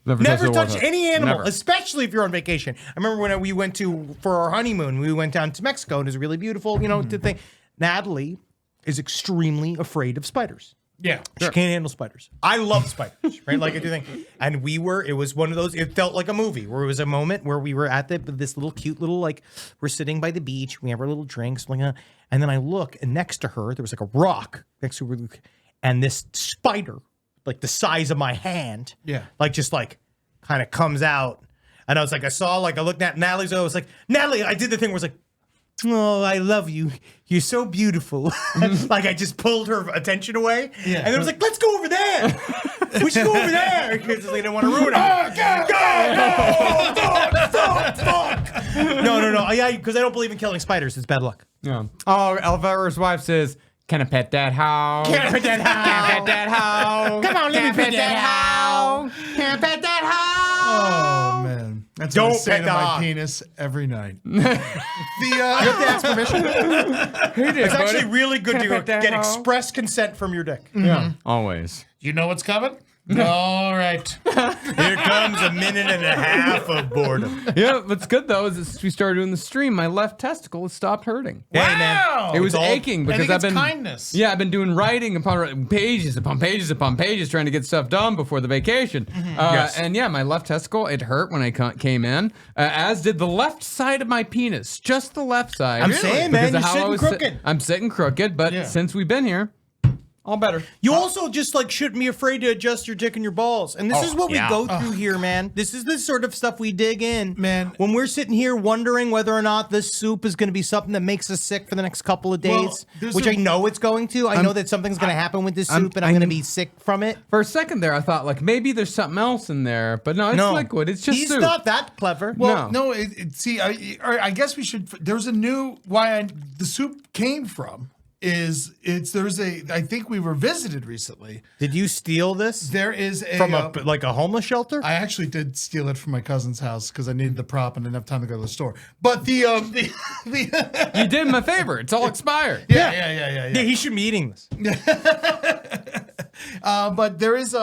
Never touch any animal, Never. especially if you're on vacation. I remember when we went for our honeymoon, we went down to Mexico and it was really beautiful, the thing. Natalie is extremely afraid of spiders. Yeah. She can't handle spiders. I love spiders, right? Like I do think. And it was one of those, it felt like a movie where it was a moment where we were at this little cute little, like, we're sitting by the beach, we have our little drinks, and then I look, and next to her, there was like a rock next to her, and this spider, like the size of my hand, kind of comes out. And I was like, I looked at Natalie's, I was like, Natalie, I did the thing where it's like, oh, I love you. You're so beautiful. Like I just pulled her attention away. Yeah. And it was like, let's go over there. We should go over there. Because they didn't want to ruin it. Fuck. No. Yeah, because I don't believe in killing spiders. It's bad luck. Yeah. Oh, Elvira's wife says, "Can I pet that hoe? Can't pet that Can't pet hoe. that hoe. Come on, let me pet that hoe. Can't pet that hoe." Oh man, that's Don't what I say pet to the my hog. penis every night. You have to ask permission. It's actually really good to pet that get hoe? express consent from your dick. Yeah. Always. You know what's coming? All right. Here comes a minute and a half of boredom. Yeah, what's good though is since we started doing the stream, my left testicle has stopped hurting. Hey, man. Wow. It was all- aching I because think I've it's been kindness. Yeah, I've been doing writing upon pages upon pages upon pages trying to get stuff done before the vacation. Yes. And yeah, my left testicle it hurt when I came in, as did the left side of my penis, just the left side. I'm saying, man, Because of you're how I sitting was crooked. I'm sitting crooked, but Yeah. since we've been here, all better. You also just like shouldn't be afraid to adjust your dick and your balls. And this is what we go through here, man. This is the sort of stuff we dig in. Man. When we're sitting here wondering whether or not this soup is going to be something that makes us sick for the next couple of Well, days, there's which a- I know it's going to. I know that something's going to happen with this soup and I'm going to be sick from it. For a second there, I thought like maybe there's something else in there, but no, it's liquid. It's just He's soup. not that clever. Well, no. See, I guess we should. There's a new the soup came from. I think we were visited recently. Did you steal this There is a from a homeless shelter? I actually did steal it from my cousin's house because I needed the prop and didn't have time to go to the store. But the You did him a favor. It's all expired. yeah. Yeah, he should be eating this. But there is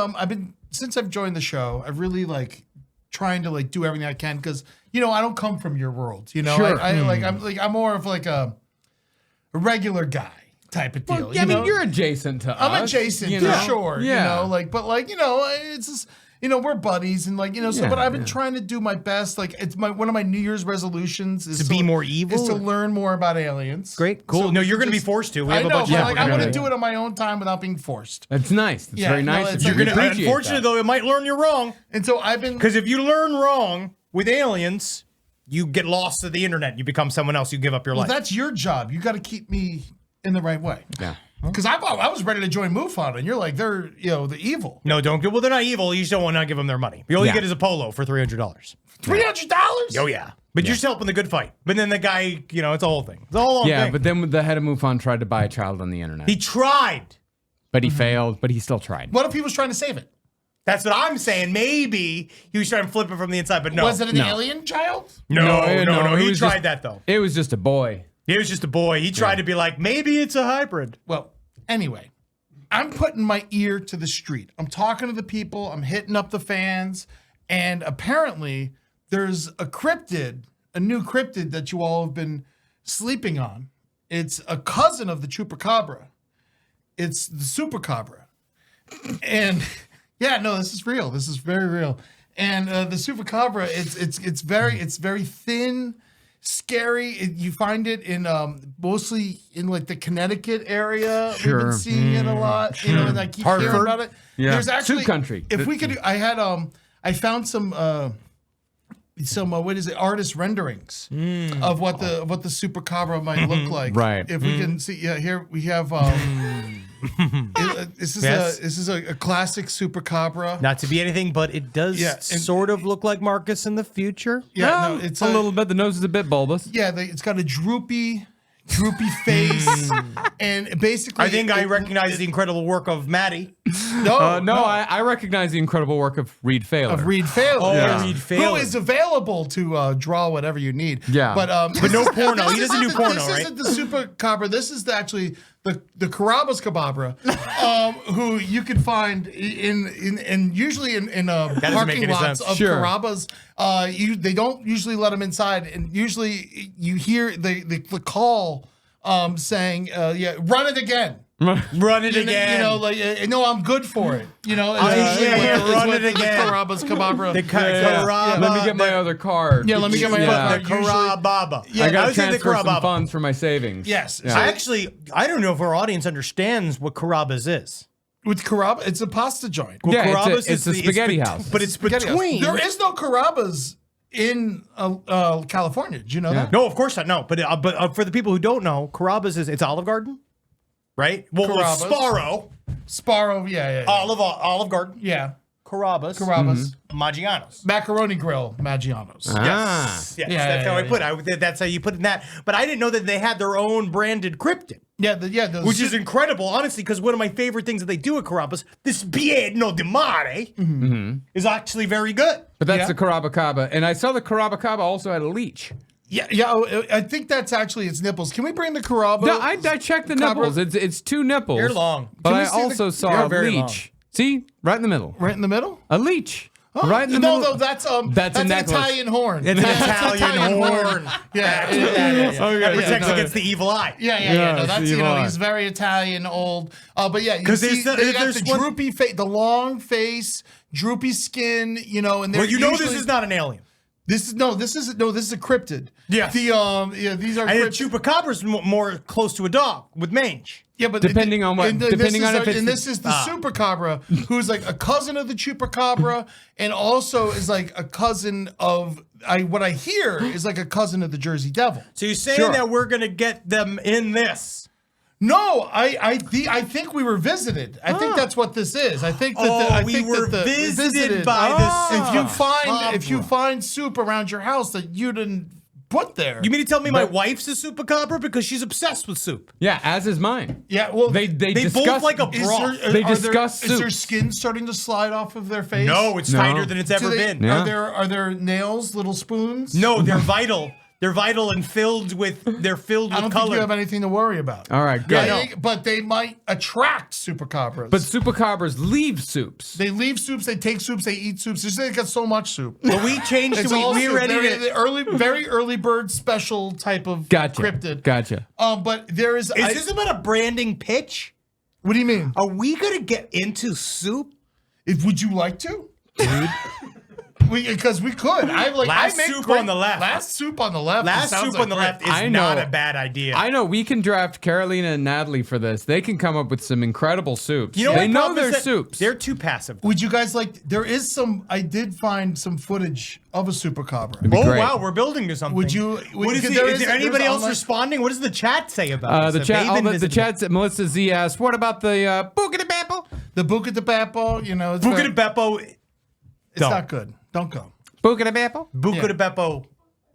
since I've joined the show, I've really like trying to like do everything I can because I don't come from your world. Sure. I'm more of like a regular guy. type of deal. Well, yeah, I mean, you're adjacent to us. I'm adjacent you for know? sure. Yeah. You know, like, but like, you know, it's just, you know, we're buddies and like, you know, so, Yeah, but I've been trying to do my best. Like, it's one of my New Year's resolutions is To be more evil? is to learn more about aliens. Great, cool. So no, this you're is going to be just- forced to. We I have a know, bunch but of like, we're I want gonna to do do it on my own time without being forced. That's nice. That's Yeah, very no, nice. it's of like you. You're We gonna, appreciate unfortunately, that. though, it might learn you wrong. And so I've been, Because if you learn wrong with aliens, you get lost to the internet. You become someone else. You give up your well, life. that's your job. You got to keep me in the right way. Yeah. Because I was ready to join MUFON, and you're like, they're, you know, the evil. No, don't get. Well, they're not evil. You just don't want to give them their money. All you Yeah. get is a polo for $300. $300? Oh yeah, but you're still helping the good fight. But then the guy, you know, it's a whole thing. It's a whole Yeah, thing. but then the head of MUFON tried to buy a child on the internet. he tried. But he failed, but he still tried. What if he was trying to save it? That's what I'm saying. Maybe he was trying to flip it from the inside, but no. Was it an No. alien child? No. it He was tried just- that though. It was just a boy. He was just a boy. He tried to be like, maybe it's a hybrid. Well, anyway, I'm putting my ear to the street. I'm talking to the people. I'm hitting up the fans. And apparently there's a cryptid, a new cryptid that you all have been sleeping on. It's a cousin of the chupacabra. It's the supercabra. And yeah, no, this is real. This is very real. And the supercabra, it's very thin, scary. You find it in mostly in like the Connecticut area. We've Sure. been seeing it a lot. You know, and I keep hearing Hartford. about it. Yeah. There's actually Soup country. If we could, I had I found some what is it, artist renderings of what the supercabra might look like. Right. If we can see, yeah, here we have. This is Yes. a classic supercabra. Not to be anything, but it does Yeah, and- sort of look like Marcus in the future. Yeah, no, Well, it's a little bit. The nose is a bit bulbous. Yeah, it's got a droopy face, and basically, I think I recognize the incredible work of Maddie. no, I recognize the incredible work of Reed Failer. of Reed Failer, Oh, Yeah. Reed who Failer. is available to draw whatever you need. Yeah. but no porno. He this doesn't do isn't- porno, This right? isn't the supercabra. This is actually the Carrabba's Cababra, who you can find in usually in doesn't make parking any lots sense. of Sure. Carrabba's. They don't usually let them inside, and usually you hear the call saying, "Yeah, run it again." Run it You again. know, like no, I'm good for it. You know, run it again. Carrabba's Cababra. The Carabba. Let me get my other card. Yeah, let me get my Yeah. other The card. Carababa. Yeah, I I got to was saying the transfer some Carababa. funds for my savings. Yes. Yeah. So I don't know if our audience understands what Carrabba's is. with Carrabba, it's a pasta joint. Well, Yeah, Carrabba's it's a is spaghetti house. But it's Spaghetti house. between. There is no Carrabba's in California. Did you know that? No, of course not. No, but for the people who don't know, Carrabba's it's Olive Garden, right? Well, Carrabba's. Sparrow, Sparrow, yeah. Olive Garden, Yeah. Carrabba's, Carrabba's. Maggiano's. Macaroni Grill, Maggiano's. Ah. Yes, Yeah, that's how yeah, I put it. That's how you put it in that. But I didn't know that they had their own branded Cryptid, Yeah, the which is incredible, honestly, because one of my favorite things that they do at Carrabba's, this Pieno di Mare, is actually very good. But that's Yeah. the Carabba. And I saw the Carabba also had a leech. Yeah. I think that's actually its nipples. Can we bring the Carrabba? No, I checked the Cabra- nipples. It's two nipples. They're long. But Can we I see the- also saw They're a very leech. long. See? Right in the middle. right in the middle. A leech. right in the middle. No, that's That's a an necklace. Italian horn. It's an That's Italian horn. Yeah. That protects no. against the evil eye. Yeah. No, that's it's evil eye. he's very Italian, old. But yeah, you 'Cause see, there's they got there's the one- droopy face, the long face, droopy skin. You know, and they're Well, you know this usually- is not an alien. This is a cryptid. Yeah. These are And a cryptids. chupacabra's more close to a dog with mange. Yeah, but Depending on what- and depending on if it's and the- this is the supercabra, who's like a cousin of the chupacabra, and also is like a cousin of what I hear is like a cousin of the Jersey Devil. So you're saying Sure. that we're gonna get them in this? No, I think we were visited. I think that's what this is. I think that we were visited by the if you find soup around your house that you didn't put there. You mean to tell me my wife's a supacabra because she's obsessed with soup? Yeah, as is mine. yeah, well, They They discuss both like a is broth. They are discuss Is their soups. skin starting to slide off of their face? No, it's No. tighter than it's Do ever they- been. Yeah. Are there nails, little spoons? No, they're vital. They're vital and filled with I don't think color. you have anything to worry about. All right, good. But they might attract supercobras. But supercobras leave soups. they leave soups, they take soups, they eat soups. They got so much soup. But we changed it. It's all We soup. already They're did. the very early bird special type of Gotcha. cryptid. Gotcha. But there is. Is this about a branding pitch? What do you mean? Are we going to get into soup? Would you like to, dude? Because we could. Last I make soup great- on the left. Last soup on the left. Last It sounds soup like on the great. left is I not know. a bad idea. I know we can draft Carolina and Natalie for this. They can come up with some incredible soups. You know they what know problem is their that soups. They're too passive. Would you guys like? There is some. I did find some footage of a supercobra. be Oh great. wow, we're building to something. Would you? What is, there is there anybody there's else online- responding? What does the chat say about the this? chat, Have they all been the visited? chat said, Melissa Z asked, "What about the Bookity Bapple? The Buca de Beppo? You know, it's, Buca very- de Beppo. it's don't. not good. Don't go. Bookity Bapple? Buca de Beppo.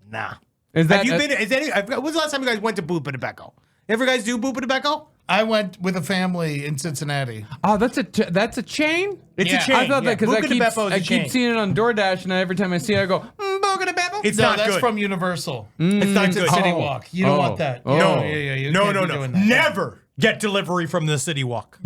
Nah. Is that Have you been? Is any? When's the last time you guys went to Buca de Beppo? Ever guys do Buca de Beppo? I went with a family in Cincinnati. Oh, that's a chain. It's Yeah. a chain. I thought that because Buca de Beppo is I a chain. keep seeing it on DoorDash, and every time I see it, I go, Bookity Bapple. It's No, not that's good. from Universal. It's not It's a good. City Oh. Walk. You don't Oh. want that. Oh. No, you no, can't no, be no. doing that. Never get delivery from the City Walk.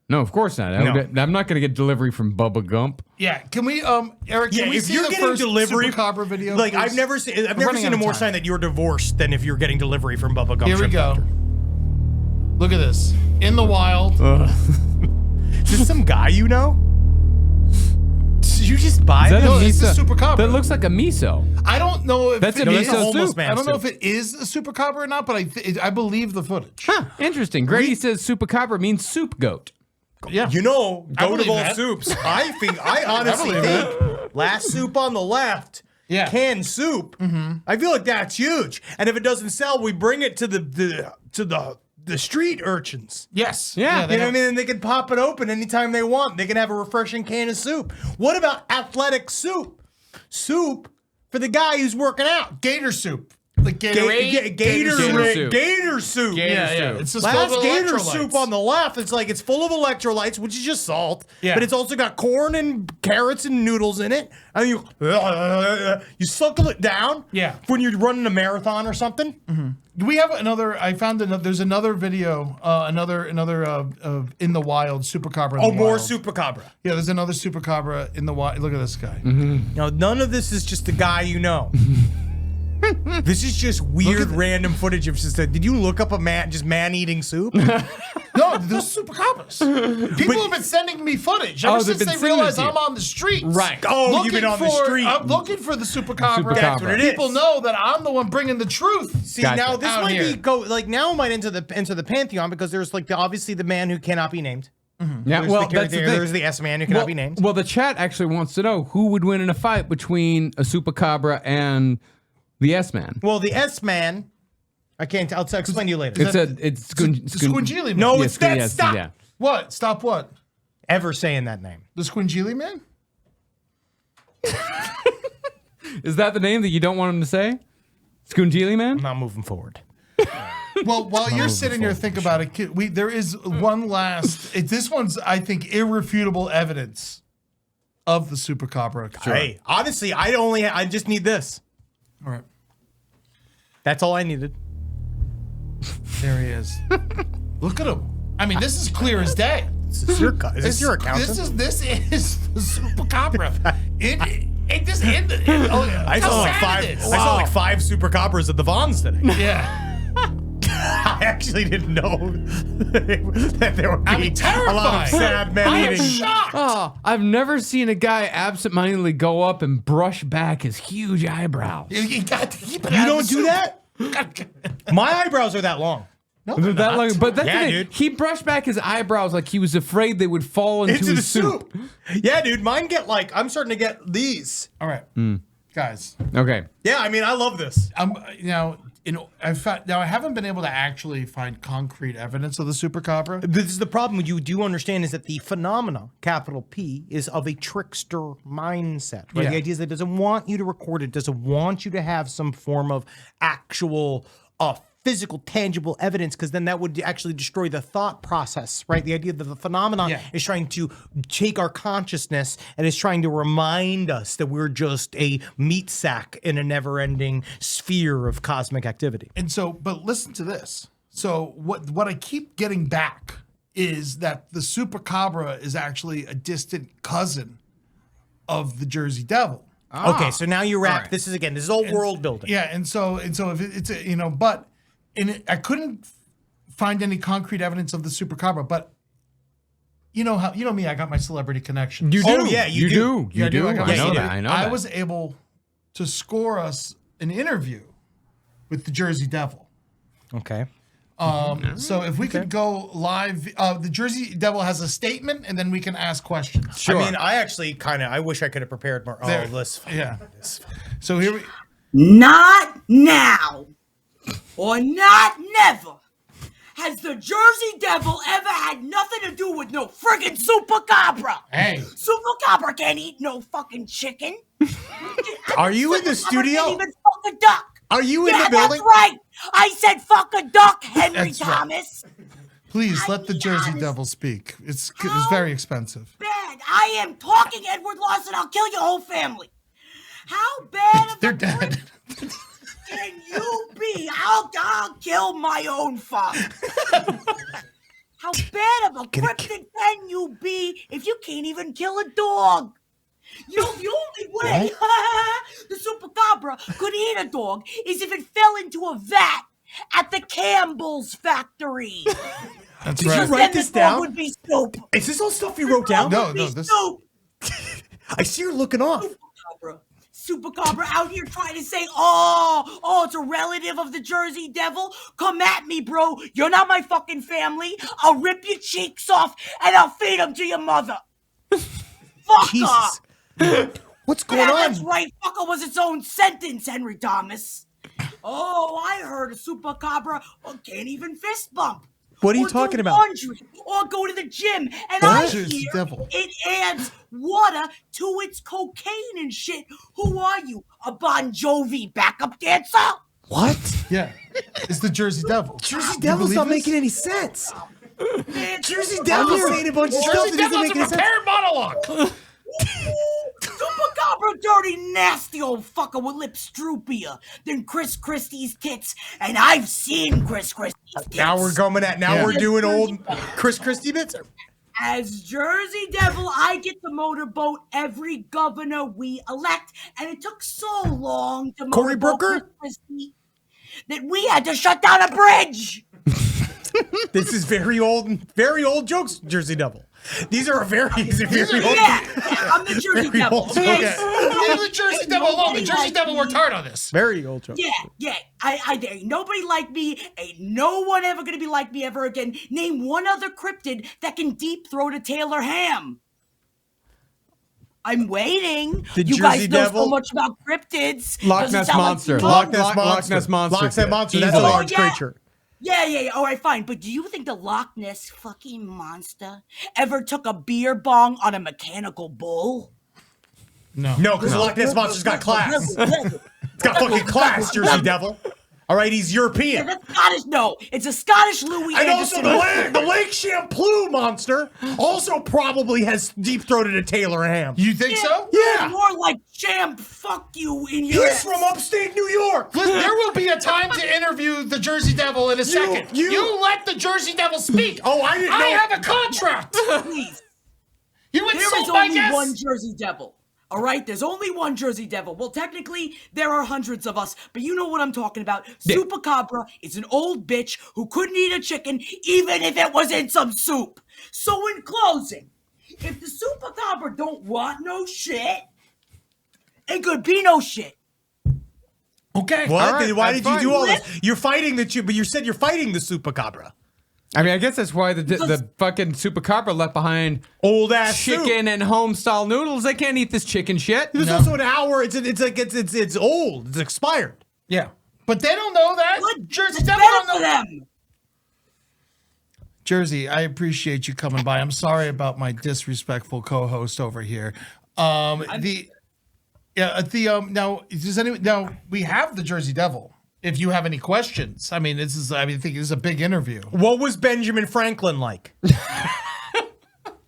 No, of course not. I'm not going to get delivery from Bubba Gump. Yeah, can we, Eric? Yeah, Can we if see you're the getting first delivery, Supercobra video? like please? I've never seen running out a of more time. sign that you're divorced than if you're getting delivery from Bubba Gump. Here we Shrimp go. Factory. Look at this. In the wild. Is this some guy you know? Did you just buy Is that this? No, a it's a miso? Supercobra. That looks like a miso. I don't know if That's it a is- miso homeless soup. man I don't know soup. if it is a supercobra or not, but I believe the footage. Huh, interesting. Grady says Supercobra means soup goat. Yeah. You know, I goat of believe all that. soups. I honestly think last soup on the left, Yeah. canned soup. I feel like that's huge. And if it doesn't sell, we bring it to the street urchins. Yes. Yeah. they You know what I have- mean? And they can pop it open anytime they want. They can have a refreshing can of soup. What about athletic soup? Soup for the guy who's working out. Gator soup. Like Gatorade. Gator soup. Gator soup. Yeah. It's just Last filled with gator electrolytes. soup on the left, it's like it's full of electrolytes, which is just salt. Yeah. But it's also got corn and carrots and noodles in it. And you suckle it down. Yeah. When you're running a marathon or something. Do we have another? I found another. There's another video. Another in the wild supercobra. In Oh, the more wild. Supercobra. Yeah, there's another supercobra in the wild. Look at this guy. Now, none of this is just the guy you know. This is just weird random footage of just did you look up a man eating soup? No, those supercobras. People have been sending me footage ever they've since been they sending it realize to you. I'm on the street. Right. Oh, you've been on the street. I'm looking for the supercobra. That's what it is. People know that I'm the one bringing the truth. See, Gotcha. now this Out might here. be now it might enter the pantheon because there's like obviously the man who cannot be named. Yeah, There's well, the, that's the thing. there's the S man who cannot be named. Well, the chat actually wants to know who would win in a fight between a Supercobra and the S-Man. Well, the S man, I can't. I'll explain to you later. It's Squinjili man. No, it's that. yes, Stop yeah. What? Stop what? ever saying that name. The Squinjili man? Is that the name that you don't want him to say? Scoongili Man? I'm not moving forward. Well, while you're sitting here, think about it. There is one last. This one's, I think, irrefutable evidence of the supercobra. Hey, honestly, I just need this. All right, That's all I needed. there he is. Look at him. I mean, this is clear as day. Is this your accountant? This is the supercobra. It just ended. I saw like five super coppers at the Vons today. Yeah. I actually didn't know that there would I'm be a lot terrified. of sad men I am eating. shocked. Oh, I've never seen a guy absentmindedly go up and brush back his huge eyebrows. You got to keep it. You out of don't the do soup. that? My eyebrows are that long. No, They're that long, but that's Yeah, the thing. dude. He brushed back his eyebrows like he was afraid they would fall into Into the his soup. Yeah, dude. Mine get I'm starting to get these. All right, guys. Okay. Yeah, I mean, I love this. I haven't been able to actually find concrete evidence of the supercobra. This is the problem you do understand is that the phenomena, capital P, is of a trickster mindset, right? Yeah. The idea is that it doesn't want you to record it, doesn't want you to have some form of actual physical, tangible evidence, because then that would actually destroy the thought process, right? The idea that the phenomenon is trying to take our consciousness and is trying to remind us that we're just a meat sack in a never-ending sphere of cosmic activity. And so, but listen to this. So what I keep getting back is that the Chupacabra is actually a distant cousin of the Jersey Devil. Okay, so now you wrap. This is all world building. Yeah, and so if it's but I couldn't find any concrete evidence of the Chupacabra, but you know me, I got my celebrity connections. You do. Oh, yeah, you do. You do. I know that. I know that. I was able to score us an interview with the Jersey Devil. Okay. So if we could go live, the Jersey Devil has a statement, and then we can ask questions. Sure. I mean, I actually I wish I could have prepared more. There. Oh, this. Yeah. So here we. Not now, or not never, has the Jersey Devil ever had nothing to do with no friggin' Chupacabra. Hey. Chupacabra can't eat no fucking chicken. Are you in the Chupacabra studio? Can't even fuck a duck. Are you in the building? That's right. I said fuck a duck, Henry That's right. Thomas. Please let the Jersey Devil speak. It's very expensive. Bad. I am talking, Edward Lawson. I'll kill your whole family. How bad of They're a dead. can you be? I'll kill my own father. How bad of a cryptid can you be if you can't even kill a dog? You know, the only way the Chupacabra could eat a dog is if it fell into a vat at the Campbell's factory. That's Did you right. write Then this the dog down? would be soup. Is this all stuff you wrote down? No, this. I see you're looking off. Chupacabra out here trying to say, oh, it's a relative of the Jersey Devil. Come at me, bro. You're not my fucking family. I'll rip your cheeks off and I'll feed them to your mother. Fucker. Jesus. What's going on? That's right. Fucker was its own sentence, Henry Thomas. Oh, I heard a Chupacabra can't even fist bump. What are you Or do talking about? laundry, or go to the gym, and I Jersey hear Devil. it adds water to its cocaine and shit. Who are you, a Bon Jovi backup dancer? What? Yeah. It's the Jersey Devil. Jersey You Devil's believe not this? making any sense. Man, Jersey Devil's saying a bunch of stuff that doesn't make any sense. monologue. Chupacabra, dirty, nasty old fucker with lips droopier than Chris Christie's tits, and I've seen Chris Christie's tits. Now we're coming at. Now we're doing old Chris Christie bits. As Jersey Devil, I get to motorboat every governor we elect, and it took so long to Cory motorboat Booker? Chris Christie that we had to shut down a bridge. This is very old jokes, Jersey Devil. These are very old. Yeah, I'm the Jersey Very Devil. old Okay? jokes. Leave the Jersey Devil alone. The Jersey Devil worked hard on this. Very old jokes. Yeah. I ain't nobody like me. Ain't no one ever gonna be like me ever again. Name one other cryptid that can deep throat a Taylor ham. I'm waiting. The You guys Jersey know Devil? so much about cryptids. Loch Doesn't Ness sound like Monster. you know. Loch Ness Monster. Loch Ness Monster. Loch Ness Monster. That's a Easily. large yeah. creature. Yeah. All right, fine. But do you think the Loch Ness fucking monster ever took a beer bong on a mechanical bull? No. No, because the Loch Ness Monster's got class. It's got fucking class, Jersey Devil. All right, he's European. That's Scottish. No, it's a Scottish Louis And also Anderson. the Lake Champlain monster also probably has deep-throated a Taylor ham. You think so? Yeah. More like champ. Fuck you in your. He's from upstate New York. Listen, there will be a time to interview the Jersey Devil in a second. you- let the Jersey Devil speak. Oh, I didn't know. I have a contract. Please. You There is insult my only guests. one Jersey Devil. All right, there's only one Jersey Devil. Well, technically, there are hundreds of us, but you know what I'm talking about. Chupacabra is an old bitch who couldn't eat a chicken even if it was in some soup. So in closing, if the Chupacabra don't want no shit, it could be no shit. Okay. What? All right, Why that's did you do fine. all this? You're fighting but you said you're fighting the Chupacabra. I mean, I guess that's why the fucking Chupacabra left behind Old ass chicken and home style noodles. They can't eat this chicken shit. There's also an hour. It's old. It's expired. Yeah. But they don't know that. Good. Jersey It's Devil better don't for know. them. Jersey, I appreciate you coming by. I'm sorry about my disrespectful co-host over here. Now we have the Jersey Devil if you have any questions. I mean, I think this is a big interview. What was Benjamin Franklin like?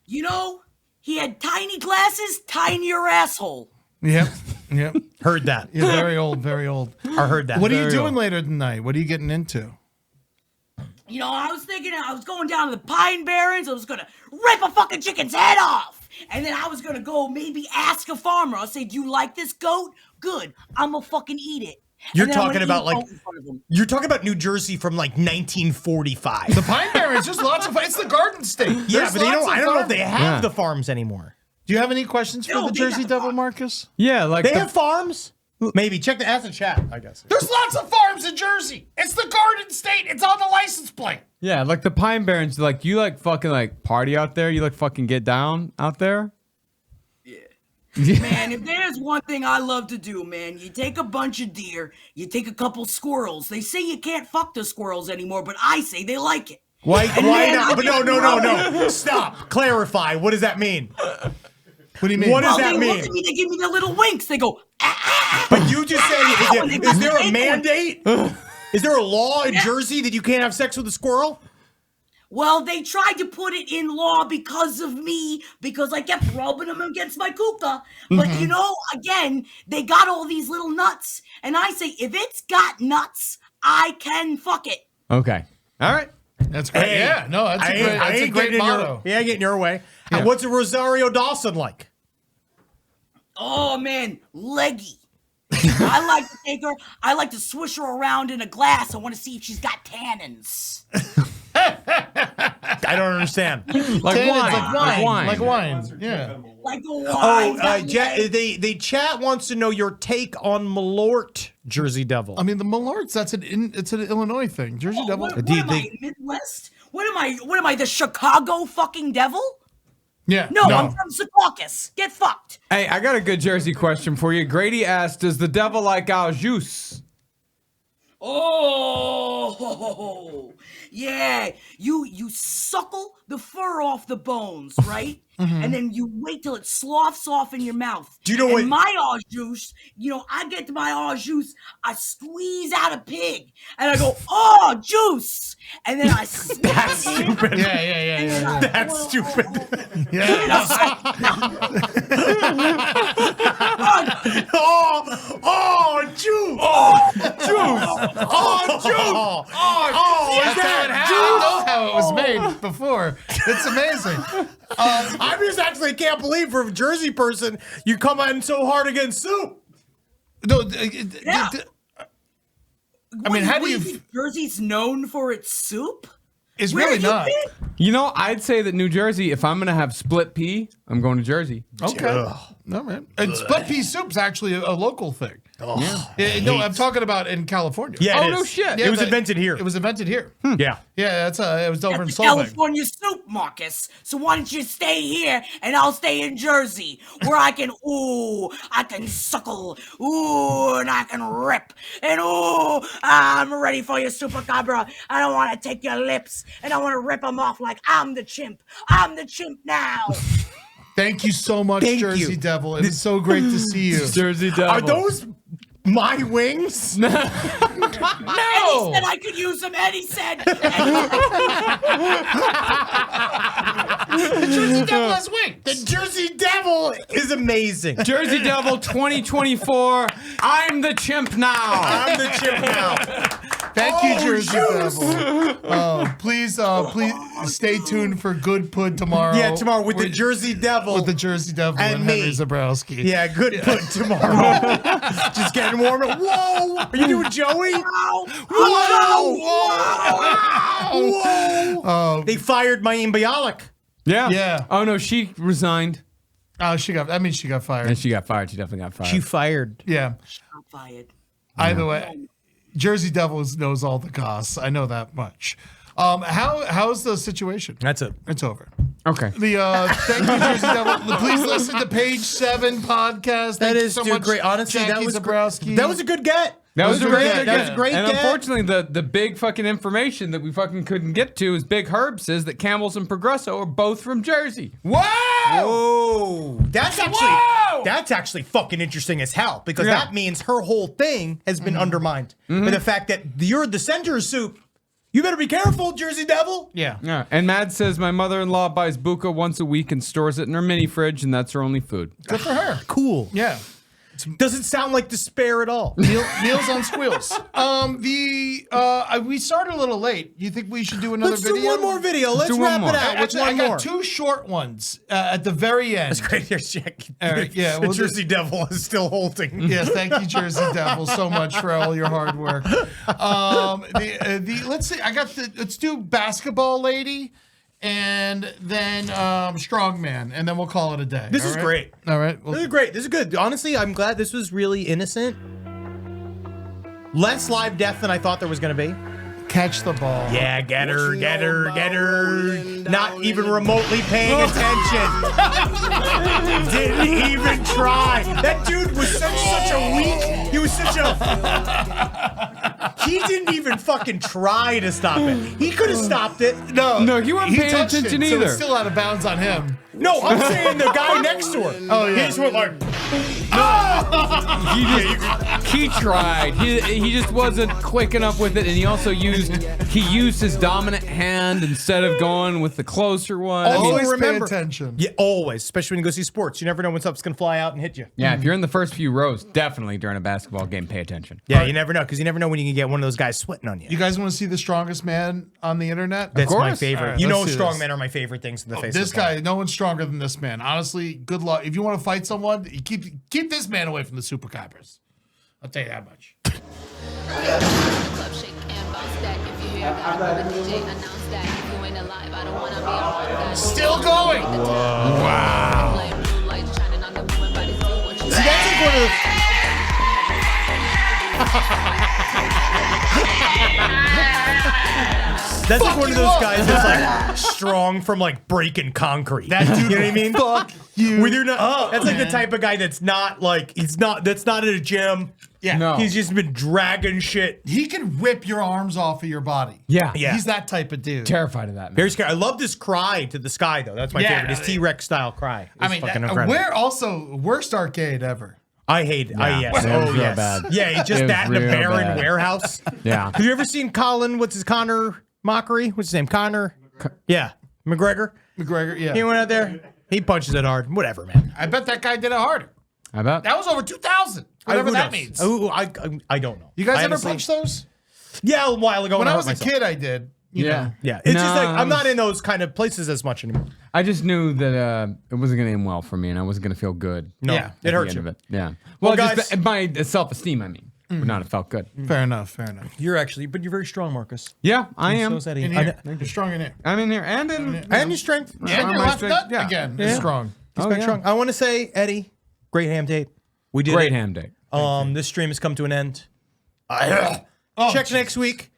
You know, he had tiny glasses, tinier asshole. Yep. Yep. Heard that. You're very old, very old. I heard that. What are you Very doing old. later tonight? What are you getting into? You know, I was thinking I was going down to the Pine Barrens. I was going to rip a fucking chicken's head off. And then I was going to go maybe ask a farmer. I'll say, do you like this goat? Good. I'm going to fucking eat it. You're And then I'm talking gonna about eat a like goat in front of him. you're talking about New Jersey from like 1945. The Pine Barrens, there's lots of. It's the Garden State. Yeah, There's but they lots don't. of I don't know if they farmers. have the farms anymore. Do you have any questions for No, the they Jersey got the Devil, farm. Marcus? Yeah, like They have farms. Maybe check the ask the chat. I guess. There's lots of farms in Jersey. It's the Garden State. It's on the license plate. yeah, like the Pine Barrens. Like you like fucking like party out there. You like fucking get down out there. Man, if there's one thing I love to do, man, you take a bunch of deer, you take a couple squirrels. They say you can't fuck the squirrels anymore, but I say they like it. Why man, not? But no. Stop. Clarify. What does that mean? What do you mean? What does Well, that they look mean? at me, they give me the little winks. They go, But you just said, is there a Acorn. mandate? Is there a law in Jersey that you can't have sex with a squirrel? well, they tried to put it in law because of me, because I kept rubbing them against my kuka. But you know, again, they got all these little nuts. And I say, if it's got nuts, I can fuck it. Okay. All right. That's great. Hey, yeah, no, that's a great motto. Yeah, getting your way. Yeah. And what's a Rosario Dawson like? Oh, man, leggy. I like to take her, I like to swish her around in a glass. I want to see if she's got tannins. I don't understand. Like Tannins, wine. like wine. Yeah. Like a wine. The chat wants to know your take on Malort, Jersey Devil. I mean, the Malorts, it's an Illinois thing. Jersey Devil. What am I, Midwest? What am I, the Chicago fucking devil? Yeah. No, I'm from Secaucus. Get fucked. Hey, I got a good Jersey question for you. Grady asked, "Does the devil like our juice?" Oh, yeah. You suckle the fur off the bones, right? And then you wait till it sloughs off in your mouth. Do you know and what- my au juice, I get to my au juice, I squeeze out a pig, and I go, oh, juice. And then I smack That's it in, stupid. Yeah. That's stupid. Oh, juice. I know how it was made before. It's amazing. I just actually can't believe for a Jersey person you come in so hard against soup. No, Yeah. I mean, how do you? think Jersey's known for its soup? It's Where really you not. been? You know, I'd say that New Jersey, if I'm going to have split pea, I'm going to Jersey. Okay. No, man. And split pea soup's actually a local thing. No, I'm talking about in California. Yeah, Oh, it no is. shit. It was that- invented here. It was invented here. Yeah. Yeah, it was over in That's Solvang. California soup, Marcus. So why don't you stay here and I'll stay in Jersey, where I can suckle, and I can rip, and I'm ready for you, Supercabra. I don't want to take your lips, and I want to rip them off like I'm the chimp. I'm the chimp now. Thank you so much, Thank Jersey you. Devil. It is so great to see you. Jersey devil. Are those my wings? And he said I could use them, and he said. The Jersey Devil has wings. The Jersey Devil is amazing. Jersey Devil 2024. I'm the chimp now. I'm the chimp now. Thank you, Oh, Jersey juice. Devil. Please stay tuned for Good Pud tomorrow. Yeah, tomorrow with the Jersey Devil. With the Jersey Devil And and me. Henry Zabrowski. Yeah, good put tomorrow. Just getting warmer. Whoa! Are you doing Joey? Whoa! They fired Mayim Bialik. Yeah. Yeah. Oh, no, she resigned. Oh, she got fired. And she got fired. She definitely got fired. She fired. Yeah. I'm fired. Either way, Jersey Devil knows all the goss. I know that much. How's the situation? That's it. It's over. Okay. Thank you, Jersey Devil. Please listen to Page 7 podcast. That Thank you is so dude, much, great. Honestly, Jackie that was Zabrowski. That was a good get. That was a great. That was a great And get. unfortunately, the big fucking information that we fucking couldn't get to is Big Herb says that Camels and Progresso are both from Jersey. Whoa! Whoa, that's actually fucking interesting as hell because that means her whole thing has been undermined by the fact that you're the center of soup. You better be careful, Jersey Devil. Yeah. Yeah. And Mad says my mother-in-law buys buka once a week and stores it in her mini fridge, and that's her only food. Good for her. Cool. Yeah. Doesn't sound like despair at all. Meals on squeals. We started a little late. You think we should do another Let's video? do one more video. Let's do one wrap more. it out with Actually, I one got more. 2 short ones at the very end. That's great. Here's Jack. All right, yeah, The we'll do- Jersey Devil is still holding. Yes, thank you, Jersey Devil, so much for all your hard work. Let's see. Let's do basketball lady, and then strongman, and then we'll call it a day. This all is right? great. All right. This is great. This is good. Honestly, I'm glad this was really innocent. Less live death than I thought there was going to be. Catch the ball. Yeah, get her. Not even remotely paying attention. Didn't even try. That dude was such a weak. He was such a. He didn't even fucking try to stop it. He could have stopped it. No, he wasn't paying touched attention it, so either. it's still out of bounds on him. No, I'm saying the guy next to her. Oh, yeah. He just went like. He tried. He just wasn't quick enough with it, and he also used his dominant hand instead of going with the closer one. I mean, Always remember- pay attention. Yeah, always, especially when you go see sports. You never know when something's gonna fly out and hit you. yeah, if you're in the first few rows, definitely during a basketball game, pay attention. Yeah, you never know because you never know when you can get one of those guys sweating on you. You guys want to see the strongest man on the internet? That's my course. favorite. All right, you know, let's do strong this. men are my favorite things in the face. This of the planet. guy, no one's stronger than this man. Honestly, good luck. If you want to fight someone, you keep this man away from the super coppers. I'll tell you that much. Still going. Wow. See, that's like one of the. That's like one of those guys that's like strong from like breaking concrete. That dude, you know what I mean? fuck you. When you're not, up, that's like the man. type of guy that's not like that's not at a gym. Yeah. No. He's just been dragging shit. He can rip your arms off of your body. Yeah. Yeah. He's that type of dude. Terrified of that, man. Very scary. I love this cry to the sky though. That's my Yeah, favorite. His T-Rex style cry. I It's mean, fucking incredible. we're also worst arcade ever. I hate it. Yeah. Yes. It was Oh, real yes. bad. Yeah, just It was that in a real barren bad. warehouse. Yeah. Have you ever seen Connor Mockery? What's his name? Connor? Yeah. McGregor? McGregor, yeah. He went out there. He punches it hard. Whatever, man. I bet that guy did it harder. I bet. That was over 2,000. Whatever Who that knows? means. Oh, I don't know. You guys I ever honestly- punched those? Yeah, a while ago When I hurt was a myself. kid, I did. You Yeah. know. Yeah. It's just like No, I'm not in those kind of places as much anymore. I just knew that it wasn't going to end well for me, and I wasn't going to feel good. No. Yeah. It at hurts the you. end of it. Yeah. Well, Well, guys- just my self-esteem, I mean, would not have felt good. Fair enough. Fair enough. You're very strong, Marcus. Yeah, I am. So is Eddie. In I here. know- You're strong in here. I'm in here, and in. And your strength. Yeah, and your my left strength, nut yeah. again Yeah. is strong. He's Oh, back yeah. strong. I want to say, Eddie, great ham date. We did Great it. ham day. This stream has come to an end. Oh, Check jeez. next week.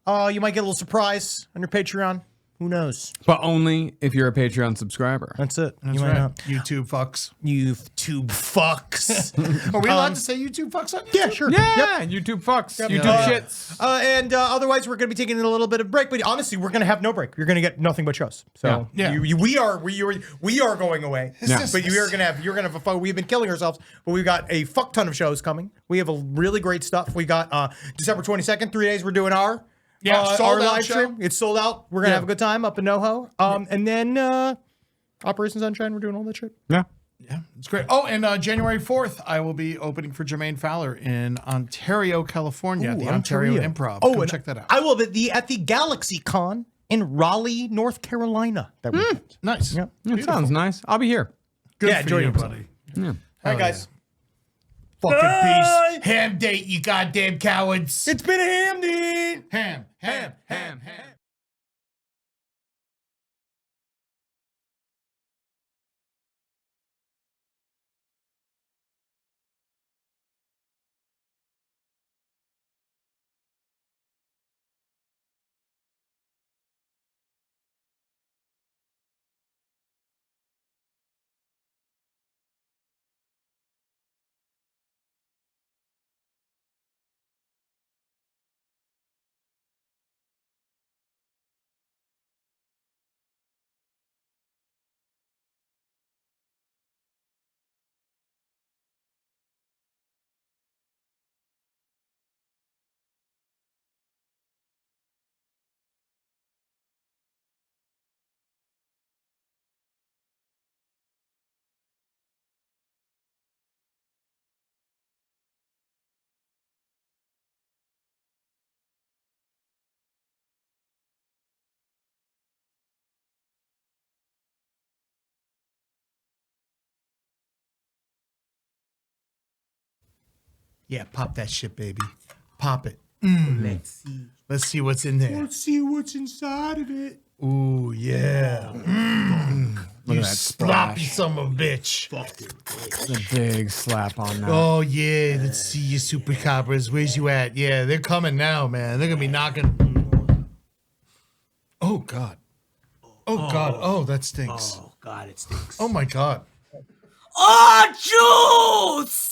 You might get a little surprise on your Patreon. Who knows? But only if you're a Patreon subscriber. That's it. That's you might right. not. YouTube fucks. YouTube fucks. Are we allowed to say YouTube fucks on YouTube? Yeah, sure. Yeah, Yep. YouTube fucks. YouTube Yep. shits. And otherwise, we're going to be taking a little bit of break. But honestly, we're going to have no break. You're going to get nothing but shows. So Yeah. we are going away. Yeah. But you're going to have a fun. We've been killing ourselves, but we've got a fuck ton of shows coming. We have a really great stuff. We got December 22nd, 3 days. We're doing our sold our out live show. stream. It's sold out. We're gonna Yeah. have a good time up in NoHo. And then Operation Sunshine. We're doing all that shit. Yeah. Yeah, it's great. Oh, and January 4th, I will be opening for Jermaine Fowler in Ontario, California, at the Ontario Improv. Come and check that out. I will be at the Galaxy Con in Raleigh, North Carolina. That weekend. Nice. Yeah. That sounds nice. I'll be here. Good Yeah, for enjoy you, yourself. buddy. Yeah. All right, guys. Fucking Bye. peace. Ham date, you goddamn cowards. It's been a ham date. Ham. Yeah, pop that shit, baby. Pop it. Let's see. Let's see what's in there. Let's see what's inside of it. Ooh, yeah. Look You at that sloppy splash. son of a bitch. The big slap on that. Oh, yeah. Let's see you super cobras. Where's you at? Yeah, they're coming now, man. They're going to be knocking. Oh, God. Oh, God. Oh, that stinks. Oh God, it stinks. Oh, my God. Oh, juice!